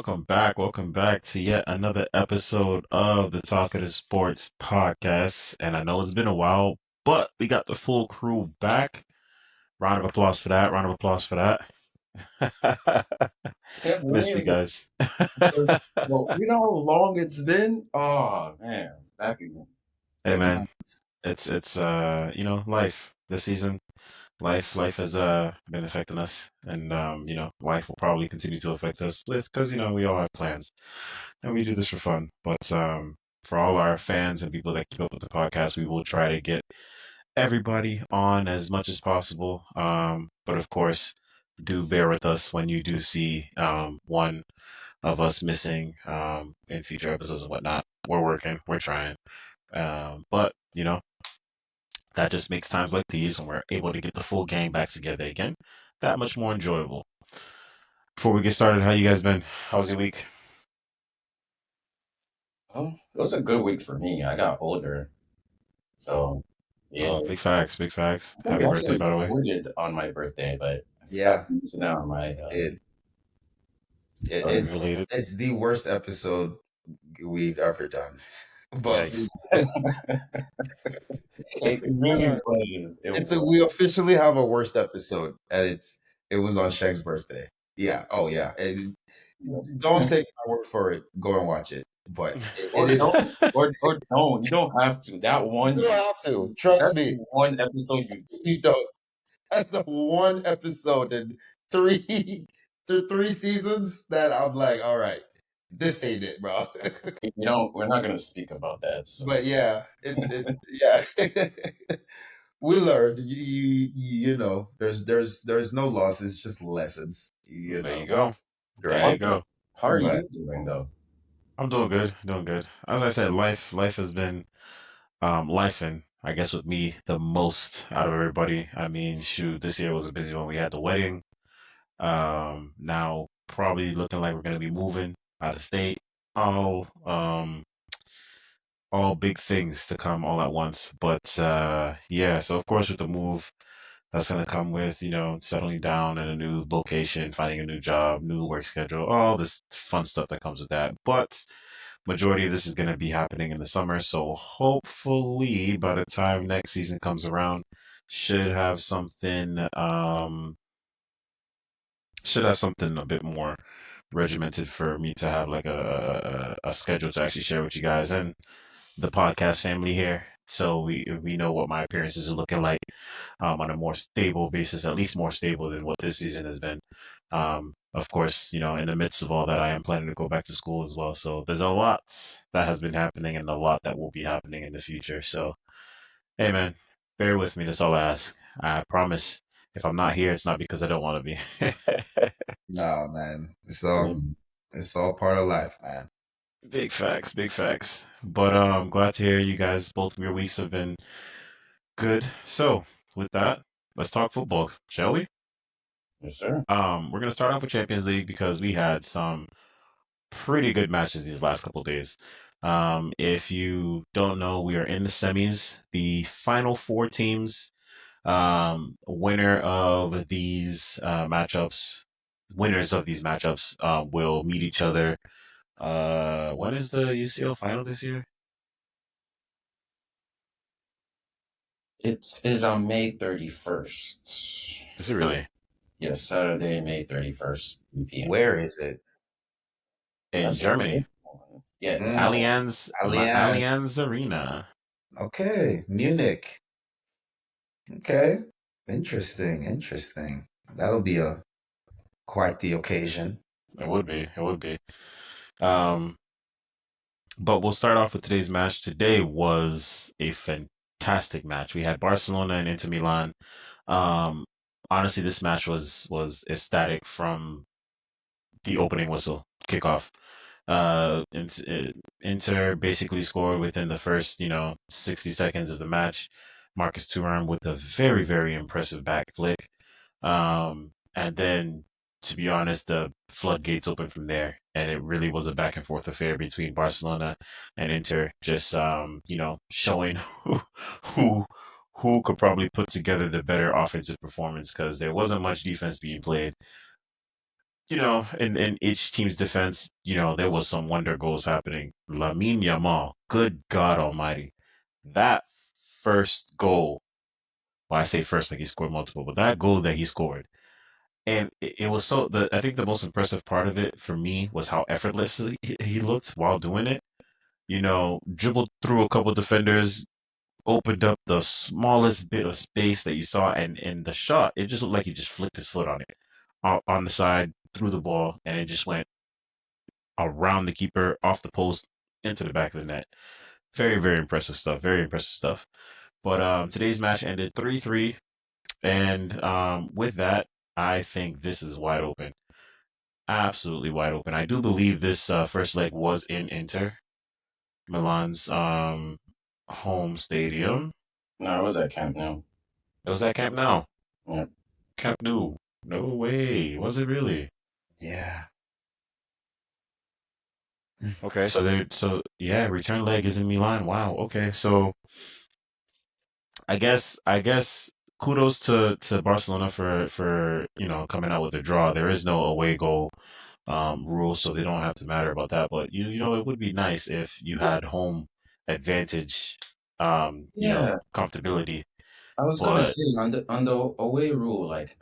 welcome back. Welcome back to yet another episode of the Talkative Sports podcast. And I know it's been a while, but we got the full crew back. Round of applause for that. Round of applause for that. Can't Missed you believe it. guys. Because, well, you know how long it's been? Oh man, back again. Hey Like man, it's life this season. Life has been affecting us, and life will probably continue to affect us with because we all have plans and we do this for fun. But for all our fans and people that keep up with the podcast, we will try to get everybody on as much as possible. But of course, do bear with us when you do see one of us missing in future episodes and whatnot. We're working, we're trying. But that just makes times like these when we're able to get the full gang back together again that much more enjoyable. Before we get started, how you guys been? How was your week? it was a good week for me. I got older, so yeah. Oh, big facts, big facts. I think we Happy birthday, actually by the way. recorded on my birthday, but I forgot Yeah, to mention that on my. it, it Happy Sorry. it's related. it's the worst episode we've ever done. But Yikes. It really was. It was. we officially have a worst episode, and it was on Shag's birthday. Yeah. Oh yeah. Don't take my word for it. Go and watch it. But it Or is. don't, or don't. You don't have to. That one. You don't have to. Trust That's me. the one episode you. You don't. That's the one episode in three three seasons that I'm like, all right, this ain't it, bro. You know, we're not gonna speak about that episode. But yeah, yeah. We learned there's no losses, just lessons. There you go. There Right. you go. How are But you doing though? I'm doing good, doing good. As I said, life has been lifing, I guess, with me the most out of everybody. I mean, shoot, this year was a busy one. We had the wedding. Now probably looking like we're gonna be moving out of state. All all big things to come all at once. But yeah, so of course with the move, that's gonna come with, settling down in a new location, finding a new job, new work schedule, all this fun stuff that comes with that. But majority of this is gonna be happening in the summer, so hopefully by the time next season comes around, should have something should have something a bit more regimented for me to have like a schedule to actually share with you guys and the podcast family here. So we know what my appearances are looking like on a more stable basis, at least more stable than what this season has been. Of course, in the midst of all that, I am planning to go back to school as well. So there's a lot that has been happening and a lot that will be happening in the future. So, hey man, bear with me. That's all I ask. I promise if I'm not here, it's not because I don't want to be. no, man, Mm. it's all part of life, man. Big facts, big facts. But glad to hear you guys. Both of your weeks have been good. So with that, let's talk football, shall we? Yes, sir. We're gonna start off with Champions League because we had some pretty good matches these last couple of days. If you don't know, we are in the semis. The final four teams, winner of these matchups, winners of these matchups, will meet each other. When is the UCL final this year? It is on May 31st. Is it really? Yes, Saturday, May 31st, 3 p.m. Where is it? In That's Germany? Yeah. Allianz Allianz. Allianz Arena. Okay, Munich. Okay, interesting. That'll be quite the occasion. It would be. It would be. Um, but we'll start off with today's match. Today was a fantastic match. We had Barcelona and Inter Milan. Um, honestly, this match was ecstatic from the opening whistle kickoff. Inter basically scored within the first, 60 seconds of the match. Marcus Thuram with a very, very impressive back flick. And then, to be honest, the floodgates opened from there, and it really was a back and forth affair between Barcelona and Inter, just showing who who could probably put together the better offensive performance because there wasn't much defense being played. in each team's defense, there was some wonder goals happening. Lamine Yamal, good God Almighty, that first goal. Well, I say first like he scored multiple, but that goal that he scored, and it was so. I think the most impressive part of it for me was how effortlessly he looked while doing it. Dribbled through a couple defenders, opened up the smallest bit of space that you saw, and in the shot, it just looked like he just flicked his foot on it, on the side, threw the ball, and it just went around the keeper, off the post, into the back of the net. Very, very impressive stuff. Very impressive stuff. But today's match ended 3-3, and with that, I think this is wide open. Absolutely wide open. I do believe this first leg was in Inter Milan's home stadium. No, it was at Camp Nou. It was at Camp Nou. Yeah. Camp Nou. No way. Was it really? Yeah. Okay, so yeah, return leg is in Milan. Wow. Okay, so I guess kudos to Barcelona for coming out with a draw. There is no away goal rule, so they don't have to matter about that. But it would be nice if you Yeah. had home advantage, Yeah. comfortability. I was gonna But say on the away rule, like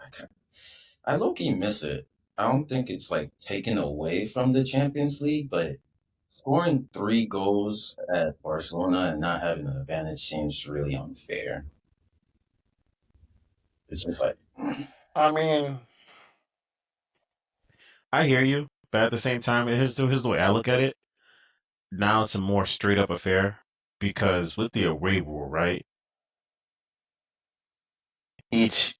I low key miss it. I don't think it's like taken away from the Champions League, but scoring 3 goals at Barcelona and not having an advantage seems really unfair. It's just like, I mean, I hear you, but at the same time, here's the way I look at it. Now it's a more straight up affair because with the away rule, right? Each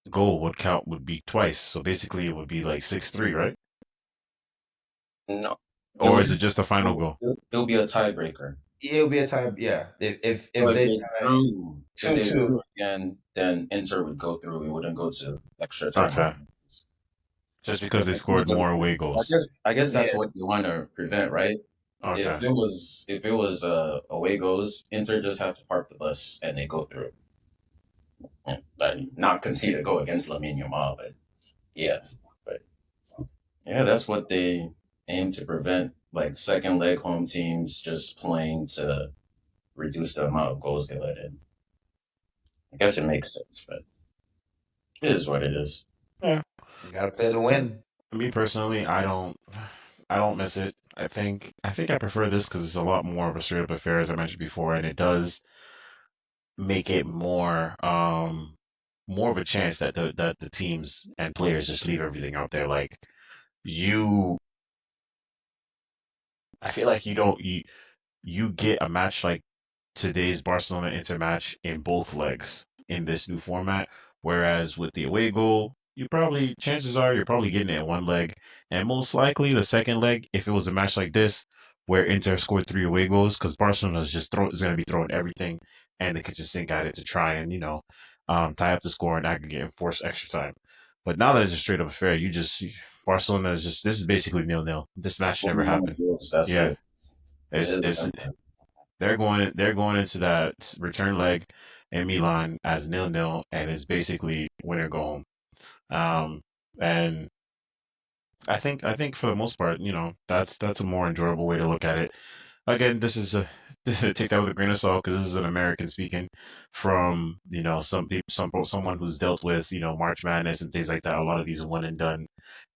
goal would be twice, so basically it would be like 6-3, right? no, it Or would is it just a final goal? it'll be a tiebreaker. It'll be a time. Yeah. If So if they they tie drew, if two they two, drew again, then Inter would go through. It wouldn't go to extra time. Okay, just because they scored Because more away I goals. guess I guess yeah, that's what you want to prevent, right? Okay, If it was away goes, Inter just have to park the bus and they go through. Yeah, like not concede a goal against Lamine Yamal, but yeah, but yeah, that's what they aim to prevent. Like second leg home teams just playing to reduce the amount of goals they let in. I guess it makes sense, but it is what it is. yeah. you gotta play to win. Me personally, I don't miss it. I think I prefer this because it's a lot more of a straight up affair, as I mentioned before, and it does make it more of a chance that the teams and players just leave everything out there. Like you, I feel like you get a match like today's Barcelona Inter match in both legs in this new format. Whereas with the away goal, chances are you're probably getting it in one leg, and most likely the second leg, if it was a match like this where Inter scored 3 away goals, because Barcelona is going to be throwing everything and the kitchen sink at it to try and tie up the score and aggregate and force extra time. But now that it's a straight up affair, Barcelona is just this is basically 0-0. This match should never 49 happen. goals, that's Yeah, it. It it's is it's simple. they're going into that return leg in Milan as 0-0, and it's basically win or go home. And I think for the most part, that's a more enjoyable way to look at it. Again, this is a take that with a grain of salt because this is an American speaking from some people, someone who's dealt with March Madness and things like that. A lot of these one and done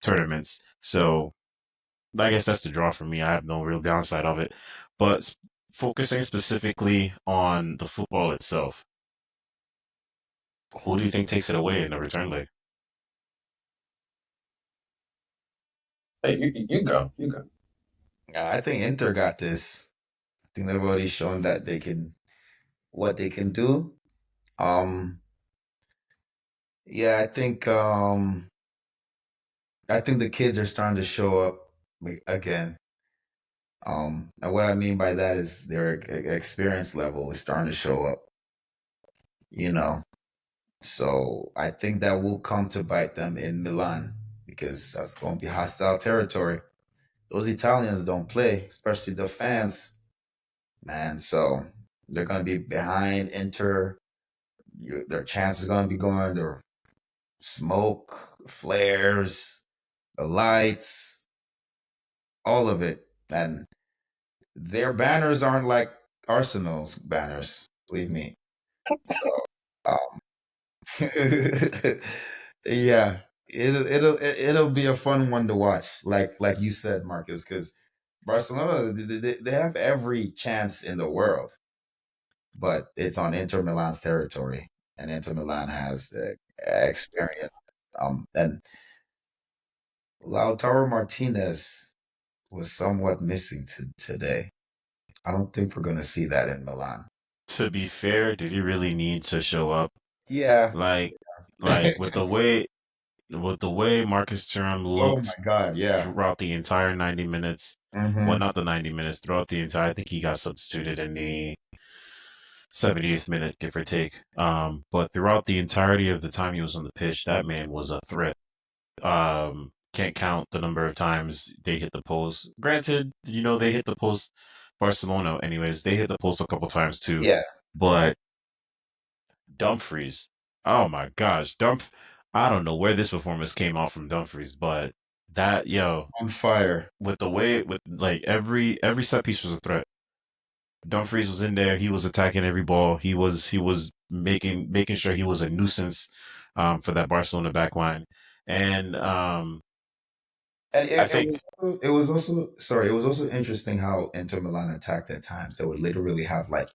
tournaments. So I guess that's the draw for me. I have no real downside of it. But focusing specifically on the football itself, who do you think takes it away in the return leg? Hey, you go. You go. I think Inter got this. I think they've already shown that they can what they can do. Um, yeah, I think the kids are starting to show up again. And what I mean by that is their experience level is starting to show up. You know, so I think that will come to bite them in Milan because that's going to be hostile territory. Those Italians don't play, especially the fans, man. So they're going to be behind Inter. Their chances going to be going. Their smoke, flares. the lights, all of it. And their banners aren't like Arsenal's banners, believe me. So, um, yeah, it'll be a fun one to watch. Like you said, Marcus, because Barcelona they have every chance in the world, but it's on Inter Milan's territory, and Inter Milan has the experience. And Lautaro Martinez was somewhat missing today. I don't think we're going to see that in Milan. To be fair, did he really need to show up? Yeah. Like, like with the way Marcus Thuram Oh my looked God. Yeah. throughout the entire 90 minutes. Well, Hmm. not the 90 minutes, throughout the entire. I think he got substituted in the 70th minute, give or take. But throughout the entirety of the time he was on the pitch, that man was a threat. Can't count the number of times they hit the post. Granted, they hit the post. Barcelona, anyways, they hit the post a couple times too. Yeah. But Dumfries, oh my gosh, I don't know where this performance came off from Dumfries, but that On fire. with the way with like every set piece was a threat. Dumfries was in there. He was attacking every ball. He was making sure he was a nuisance for that Barcelona back line. And And I it think was it was also sorry, it was also interesting how Inter Milan attacked at times. They would literally have like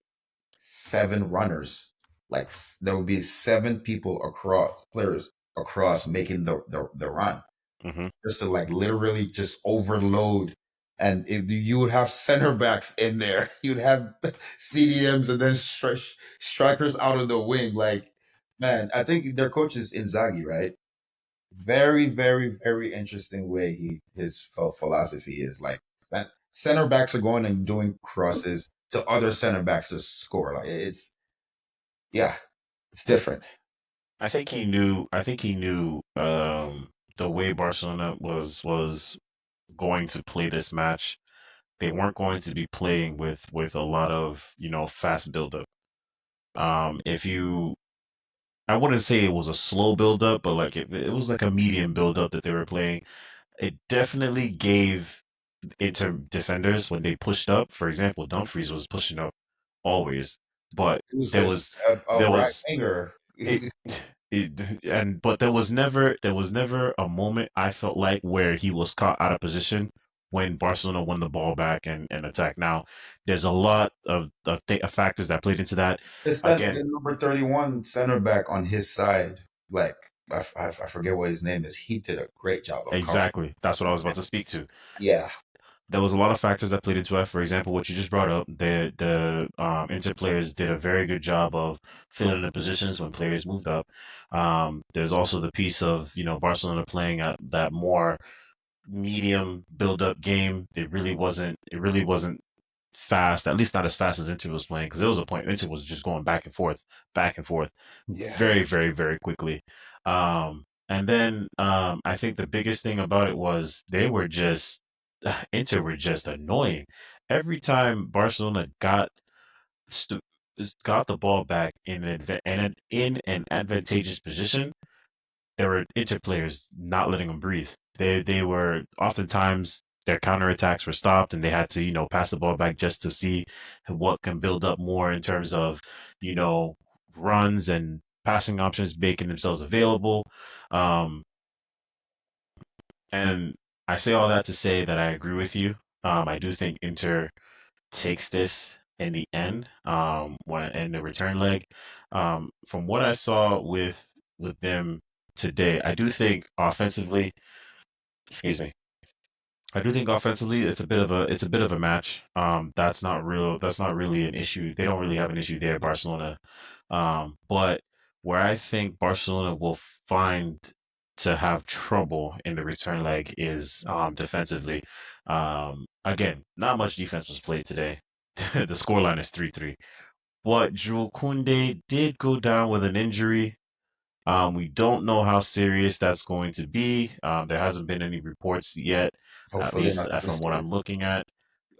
seven runners. Like there would be seven people across players across making the run. mhm. Just to like literally just overload. And if you would have center backs in there, you'd have CDMs and then strikers out on the wing. Like, man, I think their coach is Inzaghi, right? Very, very, very interesting way his philosophy is. Like, center backs are going and doing crosses to other center backs to score. Like, yeah, it's different. I think he knew the way Barcelona was going to play this match. They weren't going to be playing with a lot of, fast build-up. If you I wouldn't say it was a slow build-up, but like it was like a medium build-up that they were playing. It definitely gave Inter defenders when they pushed up. For example, Dumfries was pushing up always, but It was there just was a there right was winger. it, but there was never a moment I felt like where he was caught out of position when Barcelona won the ball back and attacked. Now, there's a lot of factors that played into that. The Again, number 31 center back on his side, like I forget what his name is. He did a great job of covering. exactly, that's what I was about to speak to. Yeah, There was a lot of factors that played into it. For example, what you just brought up, the Inter players did a very good job of filling the positions when players moved up. There's also the piece of Barcelona playing at that more medium build-up game. It really wasn't fast, at least not as fast as Inter was playing, because there was a point Inter was just going back and forth, yeah. very, very, very quickly. And then I think the biggest thing about it was Inter were just annoying. Every time Barcelona st- got the ball back in an advantageous position, there were Inter players not letting them breathe. They were oftentimes their counterattacks were stopped and they had to, pass the ball back just to see what can build up more in terms of, you know, runs and passing options making themselves available. Um, and I say all that to say that I agree with you. I do think Inter takes this in the end, when in the return leg. From what I saw with them today, I do think offensively, excuse me, I do think offensively it's a bit of a match. That's not really an issue. They don't really have an issue there, Barcelona. But where I think Barcelona will find to have trouble in the return leg is defensively. Again, not much defense was played today. The scoreline is 3-3. But Jules Koundé did go down with an injury. We don't know how serious that's going to be. There hasn't been any reports yet, at Hopefully least not too from what serious. I'm looking at.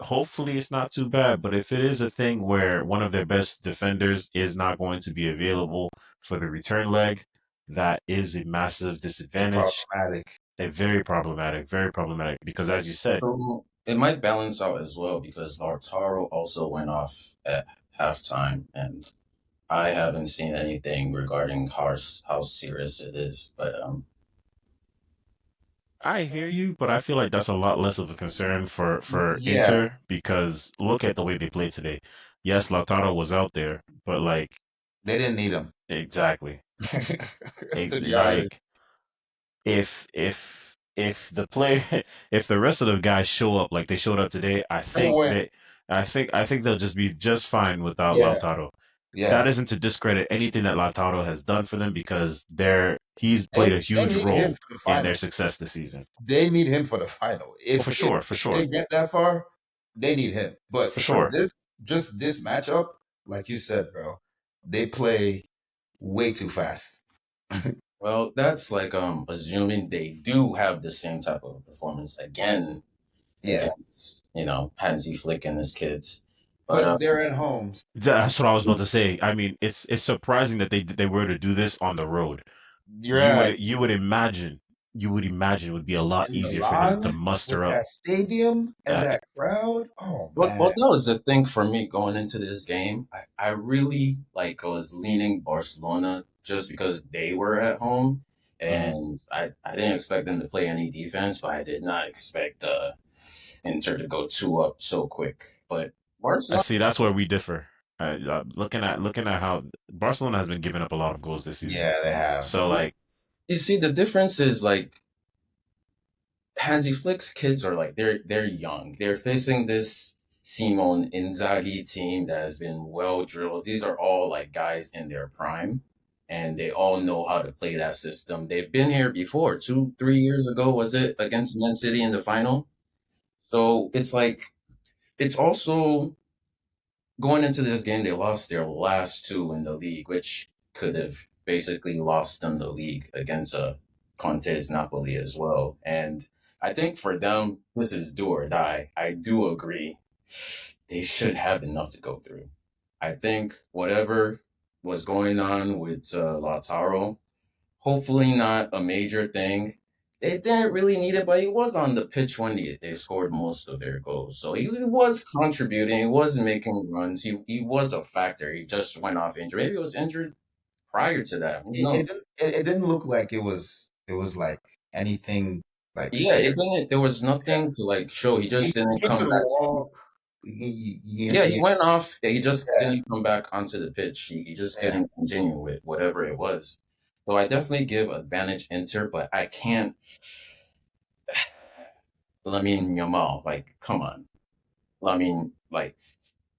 Hopefully, it's not too bad, but if it is a thing where one of their best defenders is not going to be available for the return leg, that is a massive disadvantage. Problematic. very problematic because as you said, So it might balance out as well because Lautaro also went off at halftime, and I haven't seen anything regarding how serious it is. But I hear you, but I feel like that's a lot less of a concern for Yeah, Inter because look at the way they played today. Yes, Lautaro was out there, but like they didn't need him. exactly, To be honest, like if the play if the rest of the guys show up like they showed up today, they went. I think they'll just be just fine without Yeah, Lautaro. That yeah. isn't to discredit anything that Lautaro has done for them because he's played a They huge need him role for the in their final. success this season. They need him for the final. Oh, for If sure, for they sure, get that far, they need him. for But for sure. just this matchup, like you said, bro, they play way too fast. well, that's like assuming they do have the same type of performance again Yeah, against Hansi Flick and his kids. But but they're at home. That's what I was about to say. I mean, it's surprising that they were to do this on the road. You're at You would imagine it would be a lot in easier for them to Milan with muster up. that stadium and Uh, that crowd. Oh well, man, that was the thing for me going into this game. I really like was leaning Barcelona just because they were at home, mhm. and I didn't expect them to play any defense, but I did not expect Inter to go two up so quick. But I Barcelona, see. That's where we differ. Looking at how Barcelona has been giving up a lot of goals this season. yeah, they have. So like, you see, the difference is like Hansi Flick's kids are like they're young. They're facing this Simone Inzaghi team that has been well drilled. These are all like guys in their prime, and they all know how to play that system. They've been here before. 3 years ago, was it against Man City in the final? So it's like it's also going into this game. They lost their last two in the league, which could have basically lost them the league against Conte's Napoli as well. And I think for them, this is do or die. I do agree. They should have enough to go through. I think whatever was going on with Lautaro, hopefully not a major thing. They didn't really need it, but he was on the pitch when they scored most of their goals. So he was contributing. He was making runs. He was a factor. He just went off injured. Maybe he was injured prior to that. Who knows? It didn't look like it was like anything like Yeah, it serious. didn't. There was nothing to like show. He just didn't He come could back. walk. Yeah, he You, went off. He just yeah, didn't come back onto the pitch. He just yeah. couldn't continue with whatever it was. So I definitely give advantage Inter, but I can't. Yamal, like, come on. Like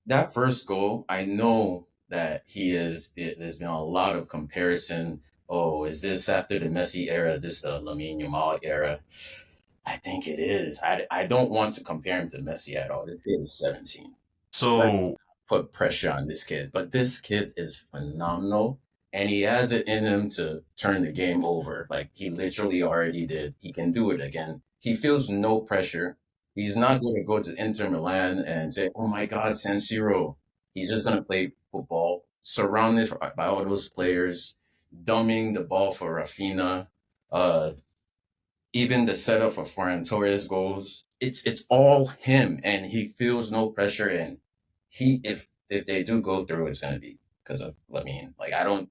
that first goal. I know that he is. There's been a lot of comparison. Oh, is this after the Messi era? This the Lamine Yamal era? I think it is. I don't want to compare him to Messi at all. This kid is 17. Let's so put pressure on this kid. But this kid is phenomenal. And he has it in him to turn the game over. Like he literally already did. He can do it again. He feels no pressure. He's not going to go to Inter Milan and say, oh my God, San Siro. He's just going to play football, surrounded by all those players, dumbing the ball for Rafina. Uh, Even the setup for Ferran Torres goals, it's all him, and he feels no pressure. And he, if they do go through, it's gonna be because of Lamine. Like I don't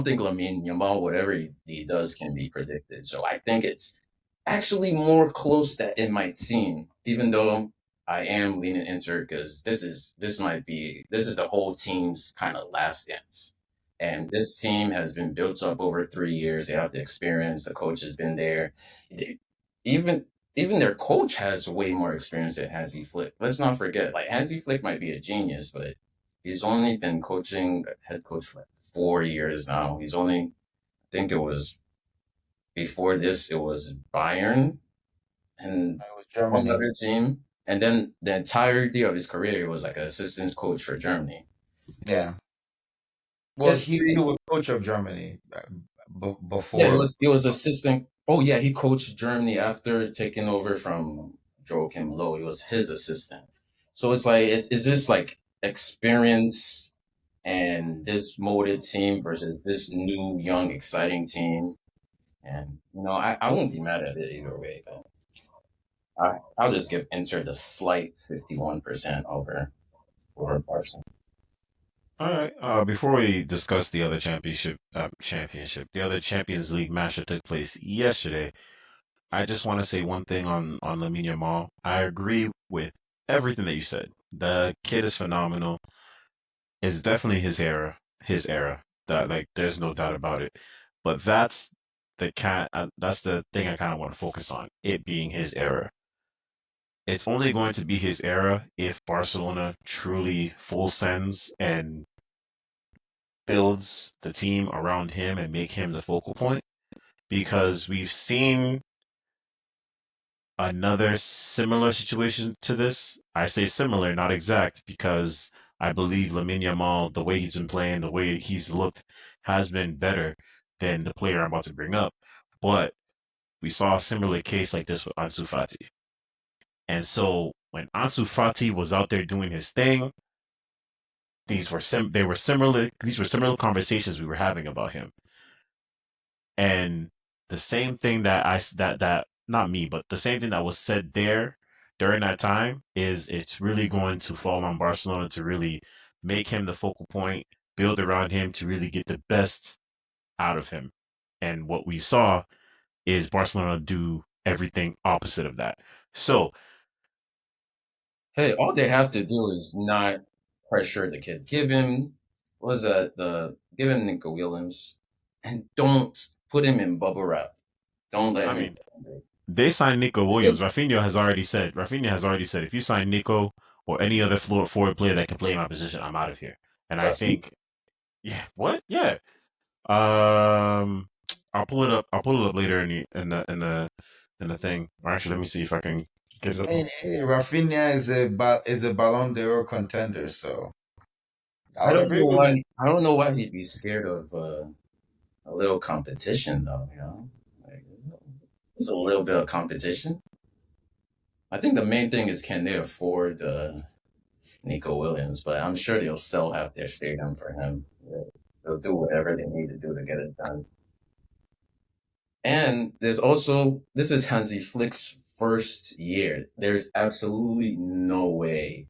think Lamine Yamal, whatever he does, can be predicted. So I think it's actually more close than it might seem, even though I am leaning Inter because this is the whole team's kind of last dance. And this team has been built up over 3 years. They have the experience. The coach has been there. They, even even their coach has way more experience than Hansi Flick. Let's not forget, like Hansi Flick might be a genius, but he's only been coaching head coach for like 4 years now. I think it was before this, it was Bayern and It was one Germany. other team. And then the entirety of his career, he was like an assistant coach for Germany. Yeah. Well, he History. was coach of Germany Yeah, before. he was assistant. Oh yeah, he coached Germany after taking over from Joachim Low. He was his assistant. So it's like it's just like experience and this molded team versus this new young exciting team. And I won't be mad at it either way. But I'll just give Inter the slight 51% over Barcelona. All right. Before we discuss the other the other Champions League match that took place yesterday, I just want to say one thing on Lamine Yamal. I agree with everything that you said. The kid is phenomenal. It's definitely his era. His era. That like, there's no doubt about it. But that's the thing I kind of want to focus on. It being his era. It's only going to be his era if Barcelona truly full sends and builds the team around him and make him the focal point. Because we've seen another similar situation to this. I say similar, not exact, because I believe Lamine Yamal, the way he's been playing, the way he's looked, has been better than the player I'm about to bring up. But we saw a similar case like this with Ansu Fati. And so when Ansu Fati was out there doing his thing, these were similar conversations we were having about him. And the same thing that not me, but the same thing that was said there during that time is it's really going to fall on Barcelona to really make him the focal point, build around him to really get the best out of him. And what we saw is Barcelona do everything opposite of that. So, Hey, all they have to do is not pressure the kid. Give him give him Nico Williams, and don't put him in bubble wrap. Don't let I him. mean, they signed Nico Williams. Rafinha has already said, if you sign Nico or any other forward player that can play my position, I'm out of here. And I Rafinha. think, yeah, what? Yeah. Um, I'll pull it up later in the thing. Or actually, let me see if I can get it up. Hey, Rafinha is a Ballon d'Or contender, so I I would don't agree know with why. I don't know why he'd be scared of a little competition, though. Like, it's a little bit of competition. I think the main thing is can they afford Nico Williams, but I'm sure they'll sell half their stadium for him. They'll do whatever they need to do to get it done. And there's also this is Hansi Flick's first year. There's absolutely no way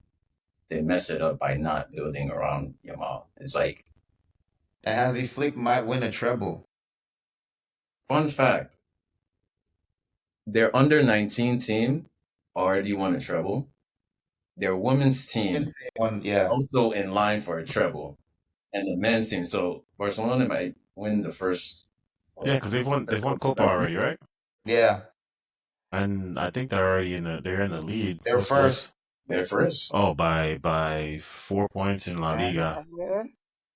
they mess it up by not building around Yamal. It's like and Hansi Flick might win a treble. fun fact: their under 19 team already won a treble. Their women's team One, yeah, also in line for a treble, and the men's team. So Barcelona might win the first. Yeah, because they've won Copa already, right? yeah, And I think they're in the lead. they're What's this? first. They're first. Oh, by 4 points in La Liga. Yeah.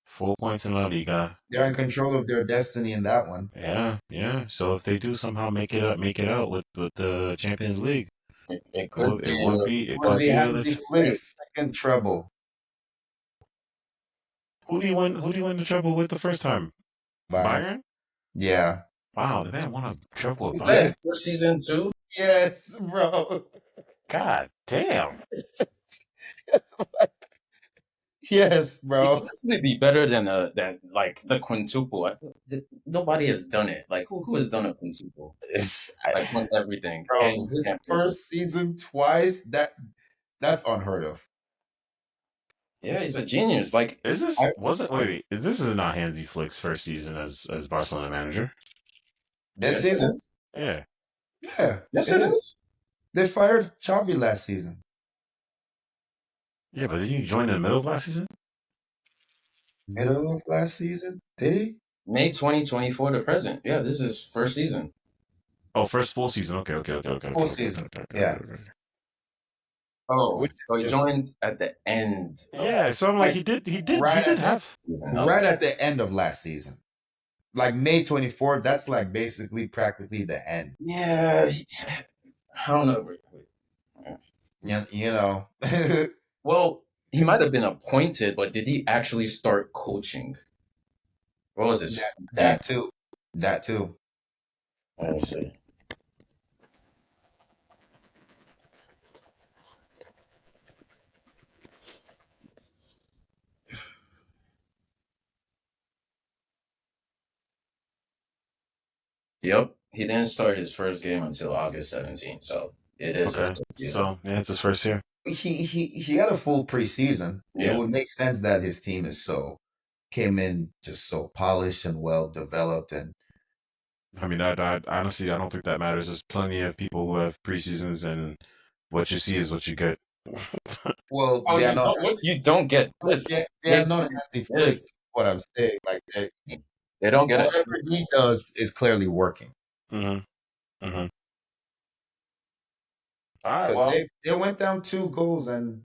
4 points in La Liga. They're in control of their destiny in that one. Yeah, yeah. So if they do somehow make it out with the Champions League, It could be It it would could be be Hansi great. Flick's second treble. Who do you win the treble with the first time? Bayern. Bayern? Yeah. Wow, the man won a treble with Is Yeah, that Bayern. his first season too. yes, bro? God damn. Yes, He could bro. definitely be better than that like the quintuple. Nobody has done it. Like who has done a quintuple? It's, Like won everything bro, and his Champions League. first season twice. That's unheard of. Yeah, he's a genius. Like Is this I wasn't wait, is this is not Hansi Flick's first season as Barcelona manager? This yes it season, is. Yeah. yeah, Yes it it is. is. They fired Xavi last season. Yeah, but didn't you join in the middle of last season? Middle of last season, did he? May 2024 to present. Yeah, this is first season. Oh, first full season. Full Okay. season. Yeah, Oh, which so is he just joined at the end of Yeah, so I'm like like he right did at the have season. right Okay. at the end of last season. Like May 24th, that's like basically practically the end. Yeah, I don't know. You know. Well, he might have been appointed, but did he actually start coaching? What was his that, thing? that too. That too. Let me see. Yep, he didn't start his first game until August 17th, so it is a Okay, full season. so yeah, it's his first year. He had a full preseason. It Yeah, would make sense that his team is so came in just so polished and well developed and I mean, I honestly, I don't think that matters. There's plenty of people who have preseasons, and what you see is what you get. well oh, they are you not don't what you don't get this. they are not handy flick This what I'm saying. Like they don't get a whatever treat. he does is clearly working. hmm hmm All right, Because well, they went down 2 goals and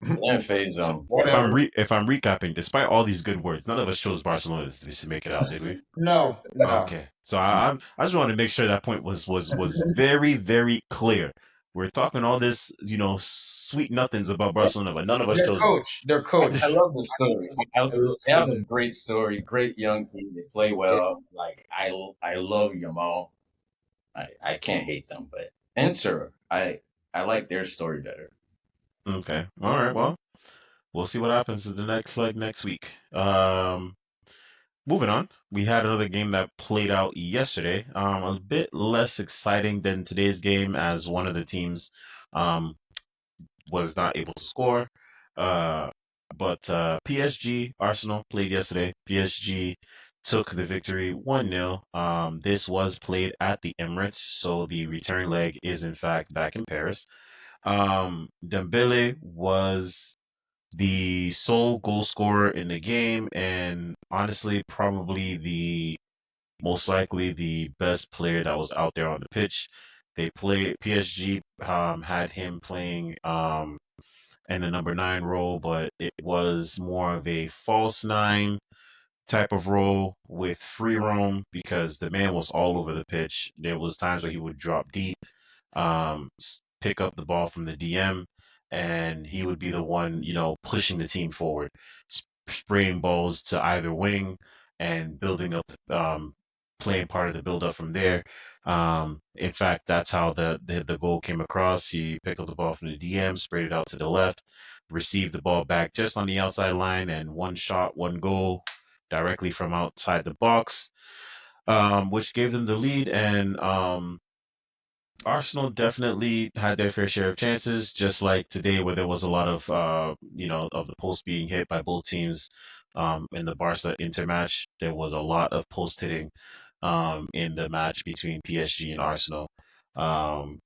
They didn't phase so them. whatever. if I'm recapping, despite all these good words, none of us chose Barcelona to make it out, did we? No, Oh, no. okay. So I just wanted to make sure that point was very very clear. We're talking all this, sweet nothings about Barcelona, but none of us chose them. Their I coach. love the story. They have a great story, great young team. They play Yeah, well. Like I love Yamal. I can't hate them, but Inter, I like their story better. Okay. All right. Well, we'll see what happens in the next leg next week. Moving on, we had another game that played out yesterday. A bit less exciting than today's game, as one of the teams um, was not able to score. Uh, but PSG Arsenal played yesterday. PSG took the victory 1-0. This was played at the Emirates, so the return leg is in fact back in Paris. Dembele was the sole goal scorer in the game, and honestly, probably the most likely the best player that was out there on the pitch. They played PSG had him playing in the number 9 role, but it was more of a false 9 type of role with free roam because the man was all over the pitch. There was times where he would drop deep, pick up the ball from the DM, and he would be the one, pushing the team forward, spraying balls to either wing and building up, playing part of the build up from there. In fact, that's how the goal came across. He picked up the ball from the DM, sprayed it out to the left, received the ball back just on the outside line, and one shot, one goal directly from outside the box, which gave them the lead. And Arsenal definitely had their fair share of chances, just like today, where there was a lot of, of the post being hit by both teams. In the Barca Inter match, there was a lot of post hitting in the match between PSG and Arsenal. Um,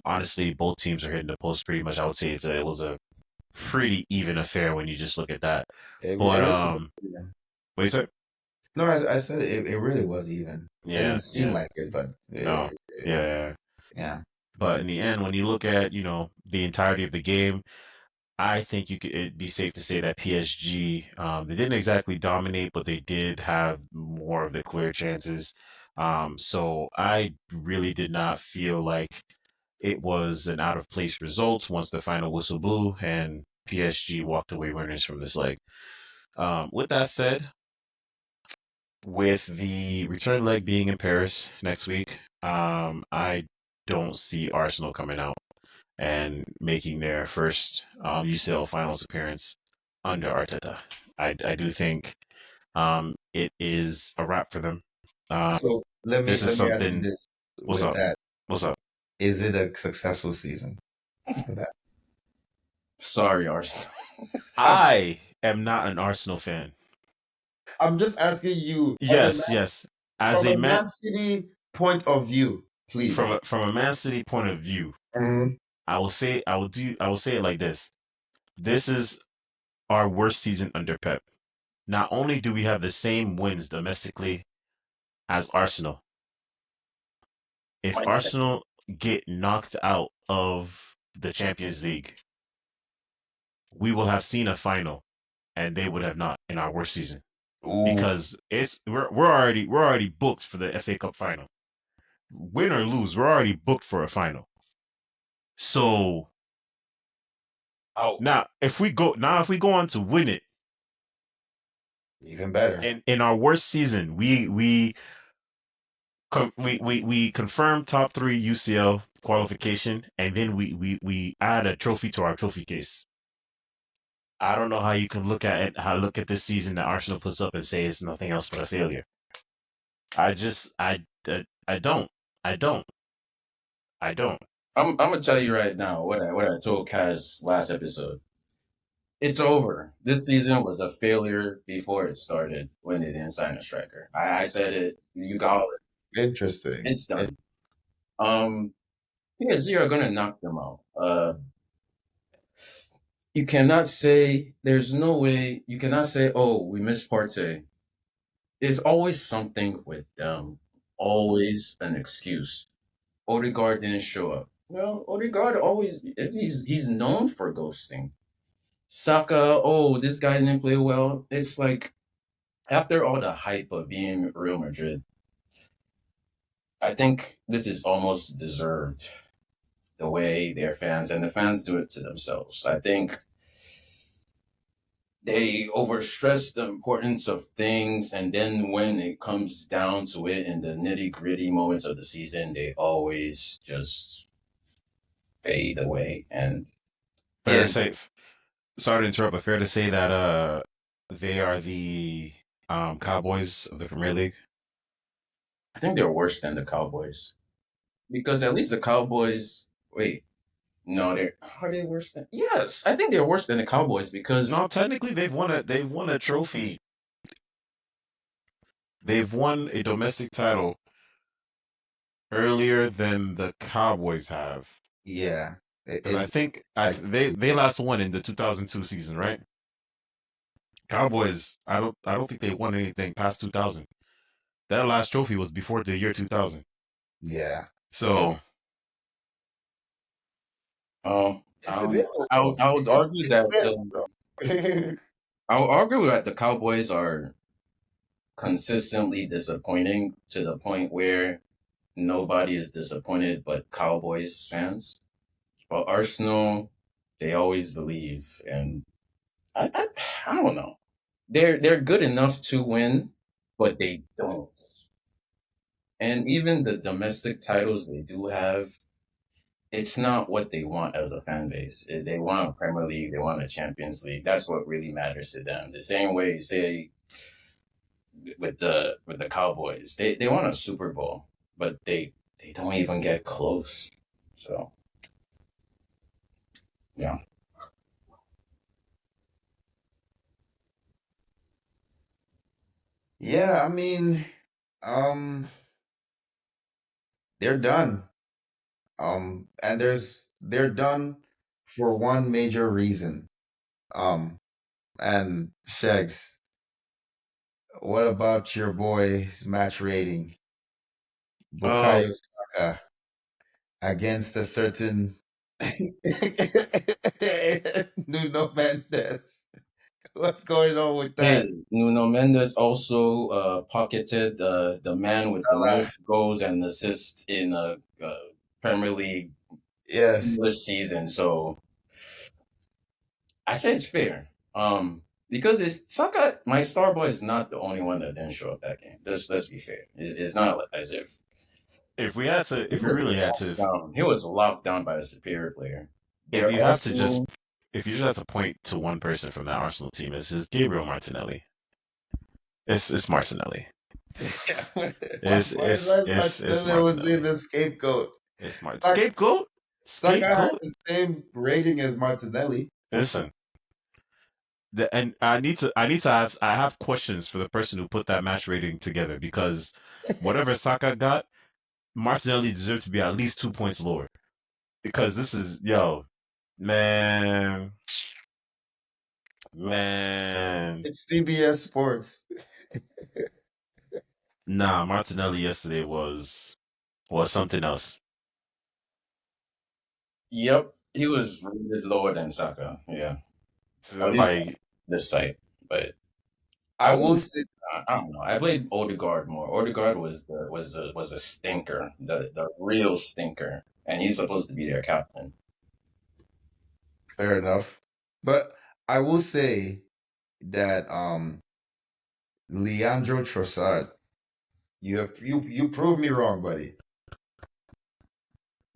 Honestly, both teams are hitting the post pretty much. I would say it was a pretty even affair when you just look at that. it But really was even. what do you say? No, I said it really was even. It Yeah, didn't seem yeah. like it, but Oh, yeah, yeah, yeah. yeah. But in the end, when you look at, the entirety of the game, I think it'd be safe to say that PSG, they didn't exactly dominate, but they did have more of the clear chances. So I really did not feel like it was an out of place result once the final whistle blew and PSG walked away winners from this leg. With that said, with the return leg being in Paris next week, I don't see Arsenal coming out and making their first UCL finals appearance under Arteta. I do think it is a wrap for them. Um, So this is let me ask you something. this What's with up? that. What's up? Is it a successful season for that? Sorry, Arsenal. I'm, I am not an Arsenal fan. I'm just asking you Yes, yes. As from a a man, Man City point of view, please. from a Man City point of view, Mhm. I will say it like this. This is our worst season under Pep. Not only do we have the same wins domestically as Arsenal, if My Arsenal get knocked out of the Champions League, we will have seen a final and they would have not in our worst season Ooh, because we're already booked for the FA Cup final. Win or lose, we're already booked for a final. So out. if we go on to win it even better. in our worst season, we confirm top 3 UCL qualification, and then we add a trophy to our trophy case. I don't know how you can look at it, how look at this season that Arsenal puts up and say it's nothing else but a failure. I just I don't. I don't. I don't. I'm gonna tell you right now what I told Kaz last episode. It's over. This season was a failure before it started when they didn't sign a striker. I said it. You got it. Interesting. It's done. PSG are gonna knock them out. You cannot say there's no way. You cannot say, "Oh, we missed Partey." There's always something with them. Always an excuse. Odegaard didn't show up. Well, Odegaard always he's known for ghosting. Saka, oh, this guy didn't play well. It's like after all the hype of being Real Madrid, I think this is almost deserved the way their fans and the fans do it to themselves. I think they overstress the importance of things, and then when it comes down to it in the nitty gritty moments of the season, they always just fade away. And Fair yeah, to say, sorry to interrupt, but fair to say that they are the Cowboys of the Premier League. I think they're worse than the Cowboys because at least the Cowboys. Wait, no, they're are they worse than? Yes, I think they're worse than the Cowboys because No, technically they've won a trophy. They've won a domestic title earlier than the Cowboys have. Yeah, Because I it's think like they last won in the 2002 season, right? Cowboys, I don't think they won anything past 2000. That last trophy was before the year 2000. yeah. So, It's debatable though. I would argue It's that debatable though. I would argue that the Cowboys are consistently disappointing to the point where nobody is disappointed but Cowboys fans. But Arsenal, they always believe, and I, I, I don't know. They're good enough to win, but they don't. And even the domestic titles they do have, it's not what they want as a fan base. They want a Premier League, they want a Champions League. That's what really matters to them. The same way, say with the Cowboys, they want a Super Bowl, but they don't even get close. So yeah, Yeah, I mean, um, they're done. And they're done for one major reason. Um, and Shegs, what about your boy's match rating? oh, Bukayo Saka against a certain Nuno Mendes. What's going on with hey, that? Nuno Mendes also pocketed the man with the Uh, most goals and assists in a Premier League yes. English season. So I say it's fair. Because it's Saka, my star boy is not the only one that didn't show up that game. Let's be fair. It's not as if he if we was really had locked to, down. He was locked down by a superior player. if They're you have to just, also if you just have to point to one person from that Arsenal team, it's just Gabriel Martinelli. It's Martinelli. Why is It's Martinelli always being Martinelli. the scapegoat? It's Mart Saka, scapegoat. Saka had Scapegoat. the same rating as Martinelli. Listen, and I have questions for the person who put that match rating together because whatever Saka got, Martinelli deserved to be at least 2 points lower because this is yo man man It's CBS Sports. nah Martinelli yesterday was something else. yep, he was rated lower than Saka. Yeah, So, at least like this site. But I I will would say, I don't know. I played Odegaard more. Odegaard was a stinker, the real stinker, and he's supposed to be their captain. fair enough, but I will say that Leandro Trossard, you proved me wrong, buddy.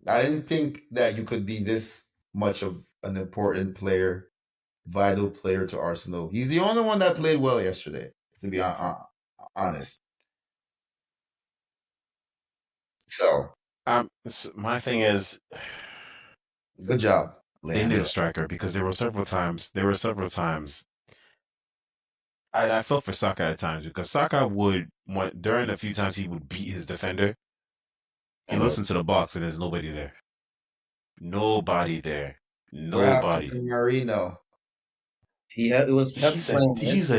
I didn't think that you could be this much of an important player, vital player to Arsenal. He's the only one that played well yesterday, to be honest. So My thing is, good job, they need a Leandro. striker because there were several times. There were several times. I felt for Saka at times because Saka would during a few times he would beat his defender. He And look, looks into the box and there's nobody there. Nobody there. What happened Nobody. to Marino? it was kept playing mid. He's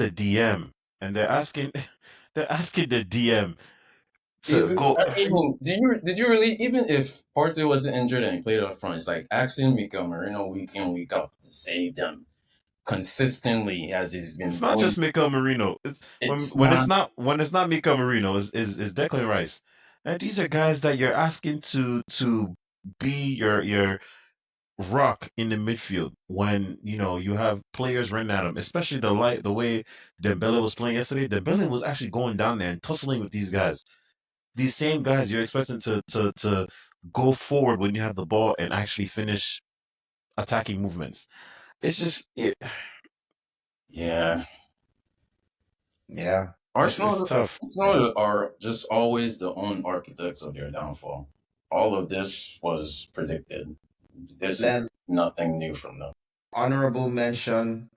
a DM and they're asking they're asking the DM He's to a go. I mean, did you really, even if Partey wasn't injured and he played up front, it's like asking Miguel Marino week in week out to save them consistently as he's It's been not doing. just Mikael Marino. It's It's not. when it's not Mikael Marino is Declan Rice. And these are guys that you're asking to be your rock in the midfield when you know you have players running at him, especially the way Dembele was playing yesterday. Dembele was actually going down there and tussling with these guys. These same guys you're expecting to go forward when you have the ball and actually finish attacking movements. It's just Yeah, yeah. it's tough. Arsenal are just always the own architects of their downfall. All of this was predicted. This is Then nothing new from them. honorable mention,